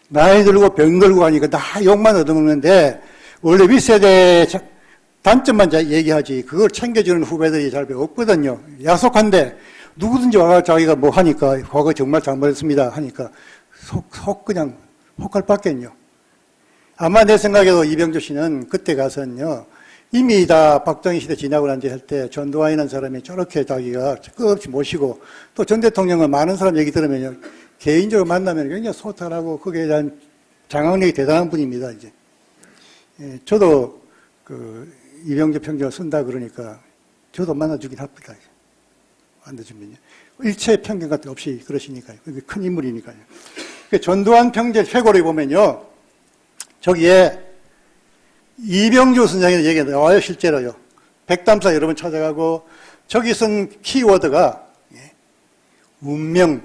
나이 들고 병 들고 하니까 다 욕만 얻어먹는데 원래 윗세대 단점만 얘기하지 그걸 챙겨주는 후배들이 잘 없거든요. 야속한데 누구든지 와서 자기가 뭐 하니까 과거 정말 잘못했습니다 하니까 그냥 혹할 밖엔요. 아마 내 생각에도 이병조 씨는 그때 가서는요. 이미 다 박정희 시대 지나고 난 뒤 할 때 전두환이라는 사람이 저렇게 자기가 끝없이 모시고 또 전 대통령은 많은 사람 얘기 들으면요. 개인적으로 만나면 굉장히 소탈하고 거기에 대한 장악력이 대단한 분입니다. 이제. 저도 이병조 평균을 쓴다 그러니까 저도 만나주긴 합니다. 만나주면요. 일체 편견 같은 거 없이 그러시니까요. 큰 인물이니까요. 전두환 평제 회고를 보면요. 저기에 이병주 선생이 얘기가 나와요, 실제로요. 백담사 여러 번 찾아가고, 저기 쓴 키워드가, 운명.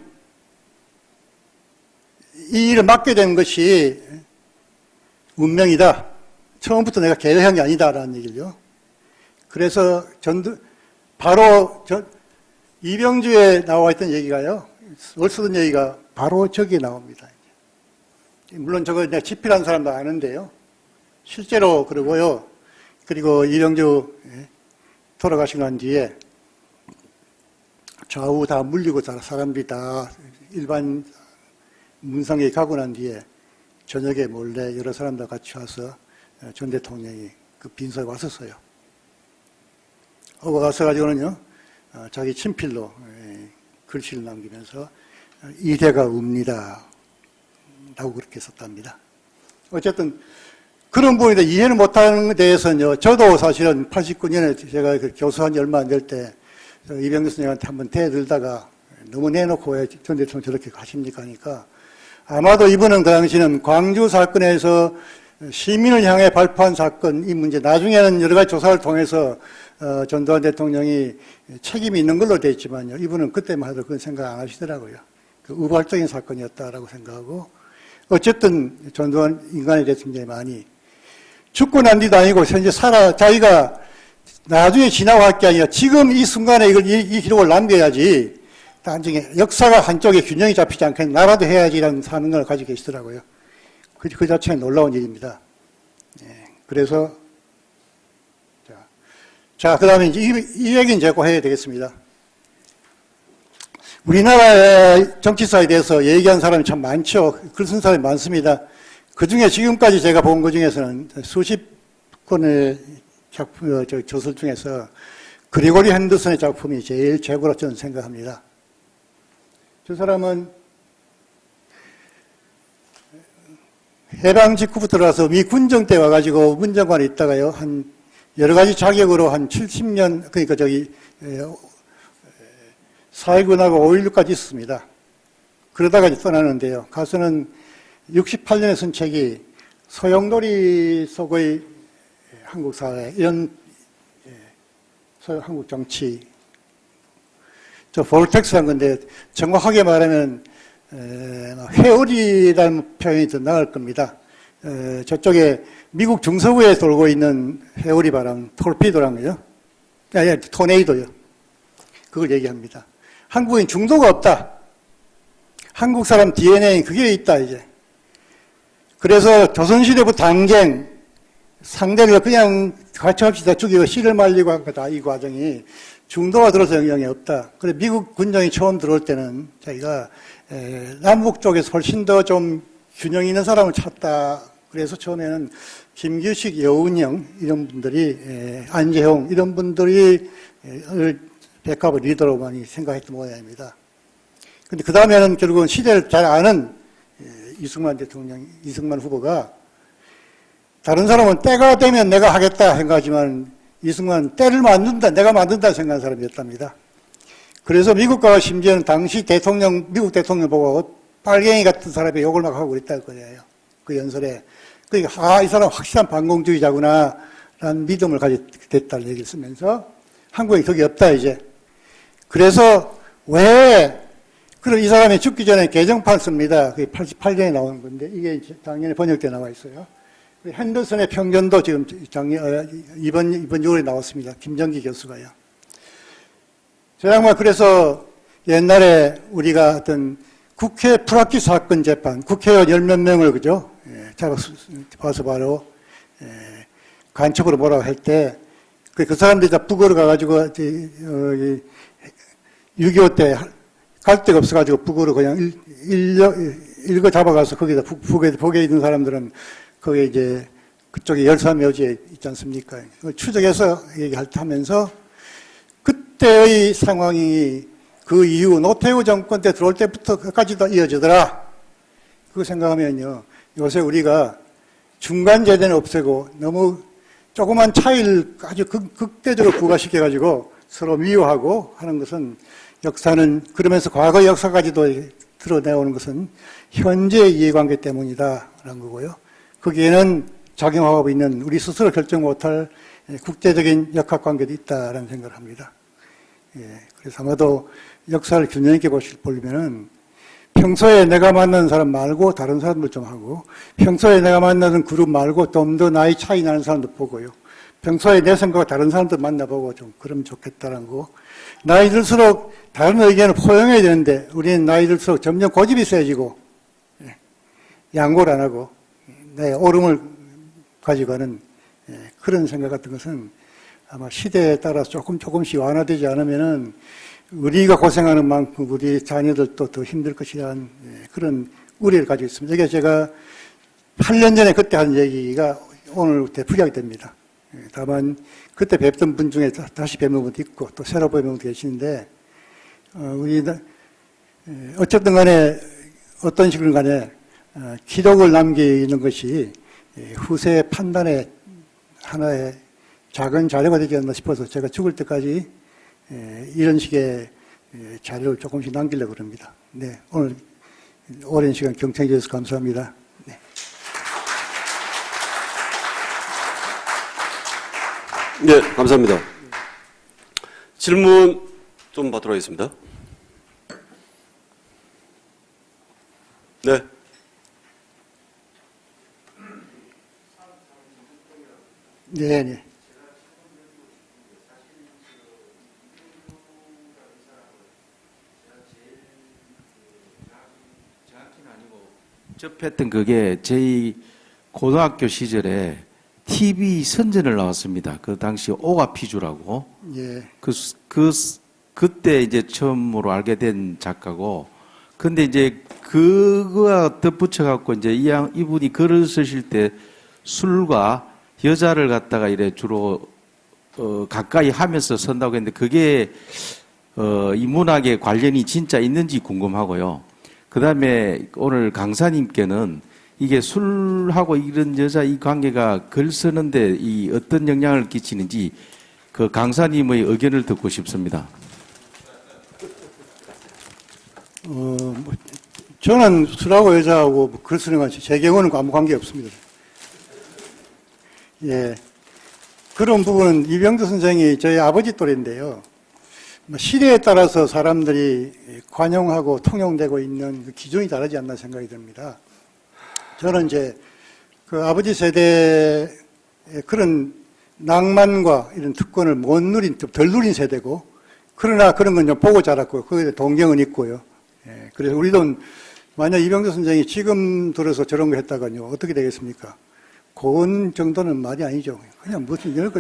이 일을 맡게 된 것이 운명이다. 처음부터 내가 계획한 게 아니다라는 얘기를요. 그래서 바로 이병주에 나와 있던 얘기가요. 쓰던 얘기가 바로 저기에 나옵니다. 물론 저거 내가 집필한 사람도 아는데요. 실제로 그러고요. 그리고 이병주 돌아가시고 난 뒤에 좌우 다 물리고 사람들이 다 일반 문상에 가고 난 뒤에 저녁에 몰래 여러 사람들 같이 와서 전 대통령이 그 빈소에 왔었어요. 와서 가지고는요, 자기 친필로 글씨를 남기면서 이대가 웁니다. 라고 그렇게 썼답니다. 어쨌든 그런 부분에 대해 이해를 못하는 데 대해서는요, 저도 사실은 89년에 제가 그 교수한 지 얼마 안 될 때, 이병규 선생님한테 한번 대들다가 너무 내놓고 왜 전 대통령 저렇게 가십니까 하니까 아마도 이분은 그 당시는 광주 사건에서 시민을 향해 발표한 사건, 이 문제, 나중에는 여러 가지 조사를 통해서 전두환 대통령이 책임이 있는 걸로 돼 있지만요, 이분은 그때만 해도 그건 생각 안 하시더라고요. 그 우발적인 사건이었다라고 생각하고, 어쨌든 전두환 인간에 대해서 굉장히 많이 죽고 난 뒤도 아니고 현재 자기가 나중에 지나갈 게 아니라 지금 이 순간에 이 기록을 남겨야지 나중에 역사가 한쪽에 균형이 잡히지 않게 나라도 해야지라는 사명을 가지고 계시더라고요. 그 자체는 놀라운 일입니다. 그래서 자, 그 다음에 이제 이 얘기는 제가 해야 되겠습니다. 우리나라의 정치사에 대해서 얘기한 사람이 참 많죠. 글 쓴 사람이 많습니다. 그 중에 지금까지 제가 본 것 중에서는 수십 권의 작품, 저술 중에서 그리고리 핸더슨의 작품이 제일 최고로 저는 생각합니다. 저 사람은 해방 직후부터 들어와서 미 군정 때 와가지고 문정관에 있다가요, 한 여러 가지 자격으로 한 70년, 그러니까 4.19하고 5.16까지 있었습니다. 그러다가 이제 떠나는데요. 가서는 68년에 쓴 책이 소용돌이 속의 한국 사회, 이런 한국 정치, 저 볼텍스한 건데 정확하게 말하면 회오리라는 표현이 더 나을 겁니다. 저쪽에 미국 중서부에 돌고 있는 회오리 바람, 톨피도란 거죠. 아니, 토네이도요. 그걸 얘기합니다. 한국엔 중도가 없다. 한국 사람 DNA 그게 있다 이제. 그래서 조선시대부터 당쟁, 상대를 그냥 가차없이 다 죽이고 씨를 말리고 한 거다. 이 과정이 중도가 들어서 영향이 없다. 그래 미국 군정이 처음 들어올 때는 자기가 남북 쪽에서 훨씬 더 좀 균형 있는 사람을 찾다. 그래서 처음에는 김규식, 여운형 이런 분들이 안재홍 이런 분들이 백합의 리더로 많이 생각했던 모양입니다. 근데 그 다음에는 결국은 시대를 잘 아는 이승만 후보가 다른 사람은 때가 되면 내가 하겠다 생각하지만 이승만은 때를 만든다, 내가 만든다 생각하는 사람이었답니다. 그래서 미국과 심지어는 당시 미국 대통령 보고 빨갱이 같은 사람이 욕을 막 하고 그랬다는 거예요. 그 연설에. 그러니까, 이 사람 확실한 반공주의자구나, 라는 믿음을 가지게 됐다는 얘기를 쓰면서 한국에 그게 없다, 이제. 그래서 그럼 이 사람이 죽기 전에 개정판 씁니다. 그게 88년에 나온 건데, 이게 작년에 번역돼 나와 있어요. 핸더슨의 평전도 지금 이번 6월에 나왔습니다. 김정기 교수가요. 저 양반 그래서 옛날에 우리가 어떤 국회 프락기 사건 재판, 국회의원 10몇 명을, 그죠? 잡아서 바로, 간첩으로 뭐라고 할 때, 그 사람들이 다 북으로 가가지고, 6.25 때 갈 데가 없어가지고 북으로 그냥 일거 잡아가서 거기다 북에 있는 사람들은 거기에 이제 그쪽에 열사묘지에 있지 않습니까? 추적해서 얘기하면서 그때의 상황이 그 이후 노태우 정권 때 들어올 때부터까지도 이어지더라. 그거 생각하면요. 요새 우리가 중간재대는 없애고 너무 조그만 차이를 아주 극대적으로 부과시켜가지고 서로 미워하고 하는 것은 역사는 그러면서 과거 역사까지도 드러내오는 것은 현재의 이해관계 때문이다라는 거고요. 거기에는 작용하고 있는 우리 스스로 결정 못할 국제적인 역학관계도 있다라는 생각을 합니다. 그래서 아마도 역사를 균형 있게 보려면은 평소에 내가 만나는 사람 말고 다른 사람들 좀 하고, 평소에 내가 만나는 그룹 말고 좀 더 나이 차이 나는 사람도 보고요. 평소에 내 생각과 다른 사람들 만나보고 좀 그러면 좋겠다는 거. 나이 들수록 다른 의견을 포용해야 되는데 우리는 나이 들수록 점점 고집이 세지고 양보를 안 하고 내 옳음을 가지고 가는 그런 생각 같은 것은 아마 시대에 따라서 조금씩 완화되지 않으면은 우리가 고생하는 만큼 우리 자녀들도 더 힘들 것이라는 그런 우려를 가지고 있습니다. 이게 제가 8년 전에 그때 한 얘기가 오늘 되풀이하게 됩니다. 다만 그때 뵙던 분 중에 다시 뵙는 분도 있고 또 새로 뵙는 분도 계시는데 어쨌든 간에 어떤 식으로 간에 기록을 남기는 것이 후세 판단의 하나의 작은 자료가 되지 않나 싶어서 제가 죽을 때까지 이런 식의 자료를 조금씩 남기려고 합니다. 네, 오늘 오랜 시간 경청해 주셔서 감사합니다. 네. 네, 감사합니다. 질문 좀 받도록 하겠습니다. 네. 네, 네. 접했던 그게 저희 고등학교 시절에 TV 선전을 나왔습니다. 그 당시 오가피주라고. 예. 그때 이제 처음으로 알게 된 작가고. 근데 이제 그거와 덧붙여갖고 이제 이분이 글을 쓰실 때 술과 여자를 갖다가 이래 주로, 가까이 하면서 쓴다고 했는데 그게, 이 문학에 관련이 진짜 있는지 궁금하고요. 그 다음에 오늘 강사님께는 이게 술하고 이런 여자 이 관계가 글 쓰는데 이 어떤 영향을 끼치는지 그 강사님의 의견을 듣고 싶습니다. 저는 술하고 여자하고 글 쓰는 건 제 경우는 아무 관계 없습니다. 예. 그런 부분은 이병두 선생이 저희 아버지 또래인데요. 시대에 따라서 사람들이 관용하고 통용되고 있는 그 기준이 다르지 않나 생각이 듭니다. 저는 이제 그 아버지 세대의 그런 낭만과 이런 특권을 못 누린, 덜 누린 세대고, 그러나 그런 건 좀 보고 자랐고, 거기에 동경은 있고요. 예, 그래서 우리도 만약 이병두 선생이 지금 들어서 저런 거 했다가요, 어떻게 되겠습니까? 고은 정도는 말이 아니죠. 그냥 무슨 이런 거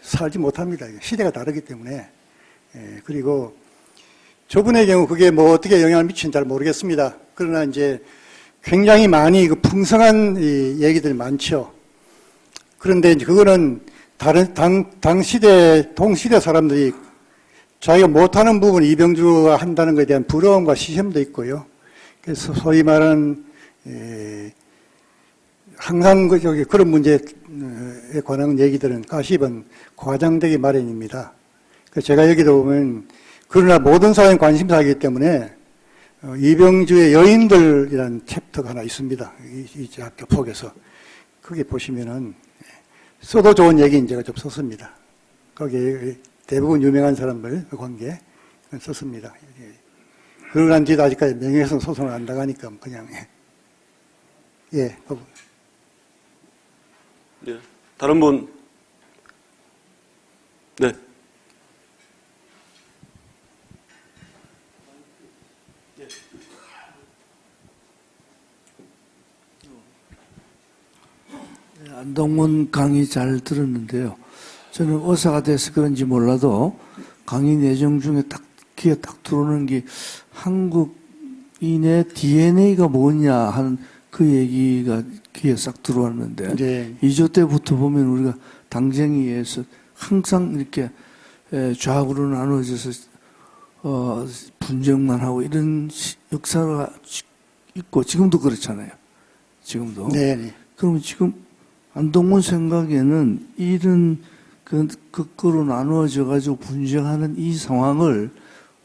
살지 못합니다. 시대가 다르기 때문에. 예, 그리고 저분의 경우 그게 뭐 어떻게 영향을 미치는지 잘 모르겠습니다. 그러나 이제 굉장히 많이 그 풍성한 이 얘기들이 많죠. 그런데 이제 그거는 다른 당시대 동시대 사람들이 자기가 못하는 부분 이병주가 한다는 것에 대한 부러움과 시샘도 있고요. 그래서 소위 말하는 항상 그런 문제에 관한 얘기들은 가십은 과장되기 마련입니다. 제가 여기도 보면 그러나 모든 사람이 관심사이기 때문에 이병주의 여인들이라는 챕터가 하나 있습니다. 이 학교 속에서 거기 보시면은 써도 좋은 얘기인 제가 좀 썼습니다. 거기에 대부분 유명한 사람들 관계 썼습니다. 그러고 난 뒤도 아직까지 명예훼손 소송을 안 나가니까 그냥 예. 네. 다른 분? 네. 안동문 강의 잘 들었는데요. 저는 의사가 돼서 그런지 몰라도 강의 내용 중에 딱 귀에 딱 들어오는 게 한국인의 DNA가 뭐냐 하는 그 얘기가 귀에 싹 들어왔는데 네. 2조 때부터 보면 우리가 당쟁이에서 항상 이렇게 좌우로 나눠져서 분쟁만 하고 이런 역사가 있고 지금도 그렇잖아요. 지금도. 네. 그러면 지금 안동문 생각에는 이런 거꾸로 나누어져 가지고 분쟁하는 이 상황을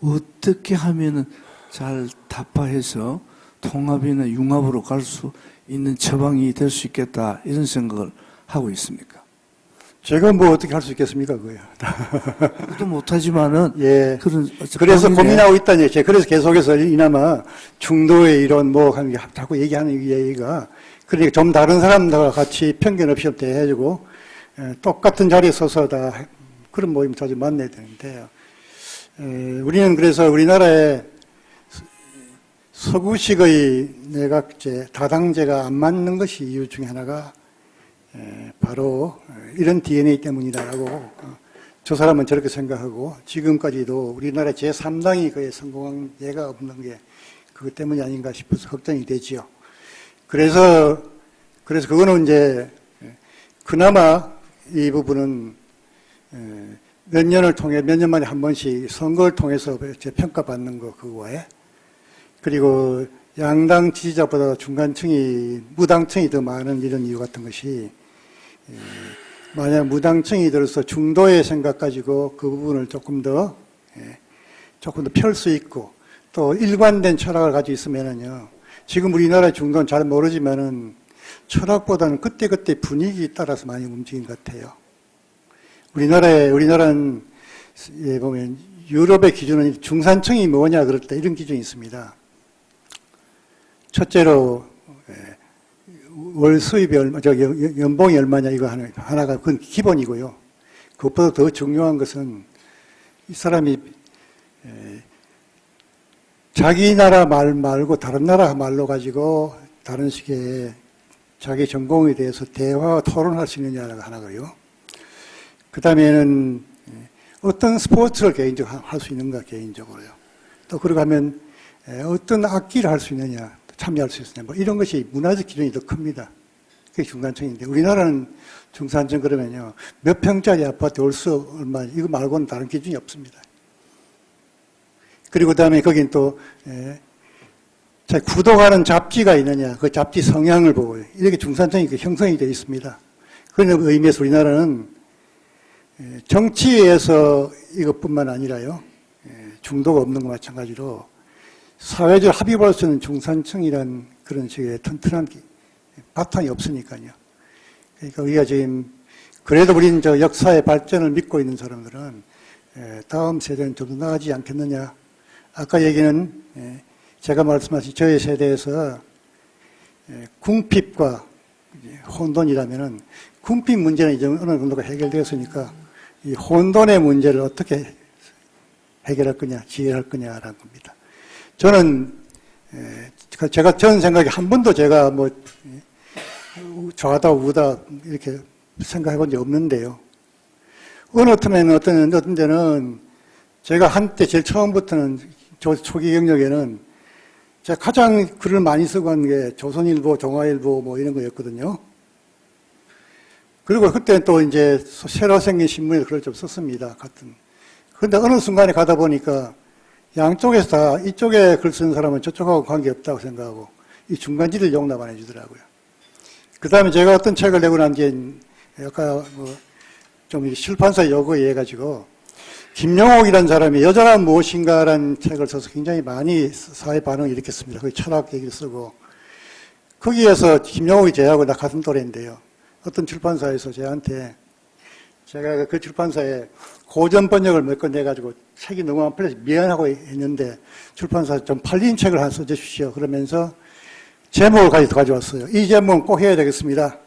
어떻게 하면은 잘 타파해서 통합이나 융합으로 갈 수 있는 처방이 될 수 있겠다 이런 생각을 하고 있습니까? 제가 뭐 어떻게 할 수 있겠습니까, 그거야. 그것도 못하지만은 예. 고민에 그래서 고민하고 있다니. 제가 그래서 계속해서 이나마 중도의 이런 뭐 자꾸 얘기하는 얘기가 그러니까 좀 다른 사람들과 같이 편견 없이 대해주고 똑같은 자리에 서서 다 그런 모임 자주 만나야 되는데요. 우리는 그래서 우리나라에 서구식의 내각제, 다당제가 안 맞는 것이 이유 중에 하나가 바로 이런 DNA 때문이라고 저 사람은 저렇게 생각하고 지금까지도 우리나라 제3당이 그에 성공한 예가 없는 게 그것 때문이 아닌가 싶어서 걱정이 되지요. 그래서 그거는 이제 그나마 이 부분은 몇 년을 통해 몇 년 만에 한 번씩 선거를 통해서 재평가받는 거 그거에 그리고 양당 지지자보다 중간층이, 무당층이 더 많은 이런 이유 같은 것이, 만약 무당층이 들어서 중도의 생각 가지고 그 부분을 조금 더 펼 수 있고, 또 일관된 철학을 가지고 있으면은요, 지금 우리나라 중도는 잘 모르지만은 철학보다는 그때그때 분위기에 따라서 많이 움직인 것 같아요. 우리나라는 보면 유럽의 기준은 중산층이 뭐냐 그럴 때 이런 기준이 있습니다. 첫째로 월 수입이 얼마, 연봉이 얼마냐 이거 하나가 그건 기본이고요. 그것보다 더 중요한 것은 이 사람이 자기 나라 말 말고 다른 나라 말로 가지고 다른 식의 자기 전공에 대해서 대화와 토론할 수 있느냐가 하나고요. 그 다음에는 어떤 스포츠를 개인적으로 할 수 있는가 개인적으로요. 또 그러고 하면 어떤 악기를 할 수 있느냐, 참여할 수 있느냐, 뭐 이런 것이 문화적 기준이 더 큽니다. 그게 중산층인데 우리나라는 중산층 그러면요 몇 평짜리 아파트 월수 얼마 이거 말고는 다른 기준이 없습니다. 그리고 그다음에 거긴 또 구독하는 잡지가 있느냐, 그 잡지 성향을 보고 이렇게 중산층이 형성이 되어 있습니다. 그런 의미에서 우리나라는 정치에서 이것뿐만 아니라요 중도가 없는 것 마찬가지로 사회적 합의할 수 있는 중산층이란 그런 식의 튼튼한 바탕이 없으니까요. 그러니까 우리가 지금 그래도 우리는 저 역사의 발전을 믿고 있는 사람들은 다음 세대는 좀 더 나아지지 않겠느냐. 아까 얘기는 제가 말씀하신 저희 세대에서 궁핍과 혼돈이라면은 궁핍 문제는 이제 어느 정도가 해결되었으니까 이 혼돈의 문제를 어떻게 해결할 거냐, 지혜할 거냐라는 겁니다. 저는 전 생각에 한 번도 제가 뭐 좌다 우다 이렇게 생각해 본 적 없는데요. 어느 틈에는 어떤 데는 제가 한때 제일 처음부터는 초기 경력에는 제가 가장 글을 많이 쓰고 한 게 조선일보, 동아일보 뭐 이런 거였거든요. 그리고 그때는 또 이제 새로 생긴 신문에 글을 좀 썼습니다. 그런데 어느 순간에 가다 보니까 양쪽에서 다 이쪽에 글 쓰는 사람은 저쪽하고 관계없다고 생각하고 이 중간지를 용납 안 해주더라고요. 그 다음에 제가 어떤 책을 내고 난 게 아까 좀 출판사 요구에 의해 가지고 김영옥이라는 사람이 여자란 무엇인가라는 책을 써서 굉장히 많이 사회 반응을 일으켰습니다. 거기 철학 얘기를 쓰고 거기에서 김영옥이 저하고 나 같은 또래인데요. 어떤 출판사에서 저한테 제가 그 출판사에 고전 번역을 몇 권 내가지고 책이 너무 안 팔려서 미안하고 했는데 출판사 좀 팔린 책을 하나 써주십시오. 그러면서 제목을 가져왔어요. 이 제목은 꼭 해야 되겠습니다.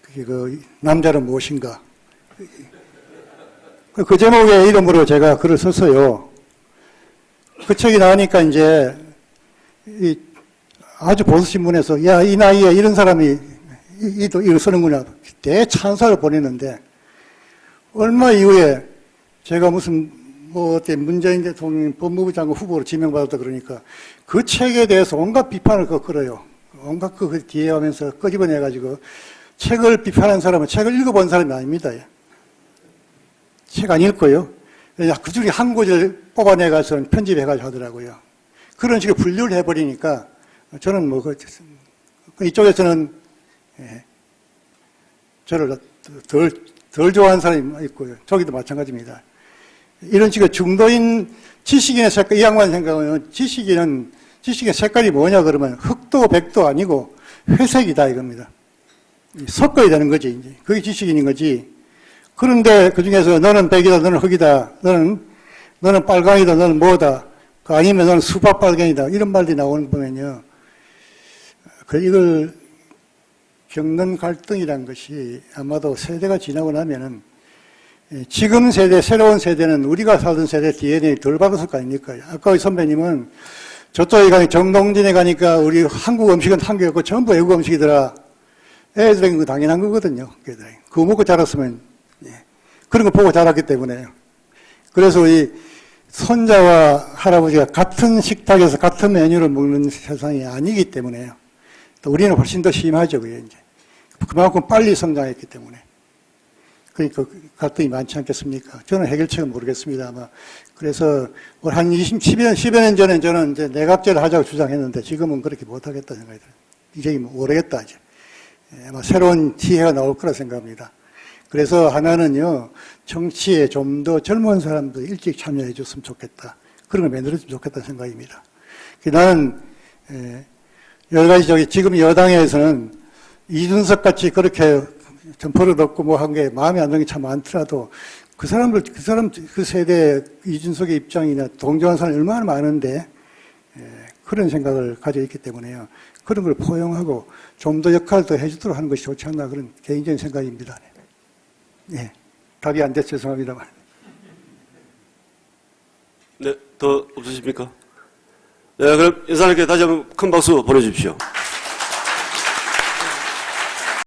그게 남자는 무엇인가. 그 제목의 이름으로 제가 글을 썼어요. 그 책이 나오니까 이제 아주 보수신문에서 야, 이 나이에 이런 사람이 이걸 쓰는구나. 대찬사를 보냈는데 얼마 이후에 제가 무슨 문재인 대통령 법무부 장관 후보로 지명받았다 그러니까 그 책에 대해서 온갖 비판을 끌어요. 온갖 그 뒤에 하면서 끄집어내가지고 책을 비판한 사람은 책을 읽어본 사람이 아닙니다. 책 안 읽고요. 그 중에 한 구절 뽑아내가서 편집해가지고 하더라고요. 그런 식으로 분류를 해버리니까 저는 이쪽에서는 저를 덜 좋아하는 사람이 있고요. 저기도 마찬가지입니다. 이런 식의 중도인 지식인의 색깔, 이 양반 생각하면 지식인의 색깔이 뭐냐 그러면 흑도 백도 아니고 회색이다 이겁니다. 섞어야 되는 거지, 이제. 그게 지식인인 거지. 그런데 그 중에서 너는 백이다, 너는 흑이다, 너는 빨강이다, 너는 뭐다, 아니면 너는 수박빨갱이다, 이런 말들이 나오는 거 보면요. 이걸 겪는 갈등이란 것이 아마도 세대가 지나고 나면은 지금 세대, 새로운 세대는 우리가 살던 세대 DNA 덜 받았을 거 아닙니까? 아까 선배님은 저쪽에 가니 정동진에 가니까 우리 한국 음식은 한국이었고 전부 외국 음식이더라. 애들에게 그거 당연한 거거든요. 그거 먹고 자랐으면, 그런 거 보고 자랐기 때문에. 그래서 우리 손자와 할아버지가 같은 식탁에서 같은 메뉴를 먹는 세상이 아니기 때문에요. 또 우리는 훨씬 더 심하죠, 그게 이제. 그만큼 빨리 성장했기 때문에. 그러니까 갈등이 많지 않겠습니까? 저는 해결책은 모르겠습니다, 아마. 그래서 한 10여 년 전에 저는 이제 내각제를 하자고 주장했는데 지금은 그렇게 못하겠다 생각이 들어요. 이제 모르겠다, 이제. 아마 새로운 기회가 나올 거라 생각합니다. 그래서 하나는요, 정치에 좀 더 젊은 사람들 일찍 참여해 줬으면 좋겠다. 그런 걸 만들어주면 좋겠다는 생각입니다. 나는, 여러 가지 지금 여당에서는 이준석 같이 그렇게 점퍼를 얻고 뭐 한 게 마음에 안 드는 게 참 많더라도 그 세대 이준석의 입장이나 동조한 사람이 얼마나 많은데, 그런 생각을 가지고 있기 때문에요. 그런 걸 포용하고 좀 더 역할을 더 해주도록 하는 것이 좋지 않나 그런 개인적인 생각입니다. 네. 답이 안 돼서 죄송합니다만. 네, 더 없으십니까? 네, 그럼 인사님께 다시 한번 큰 박수 보내주십시오.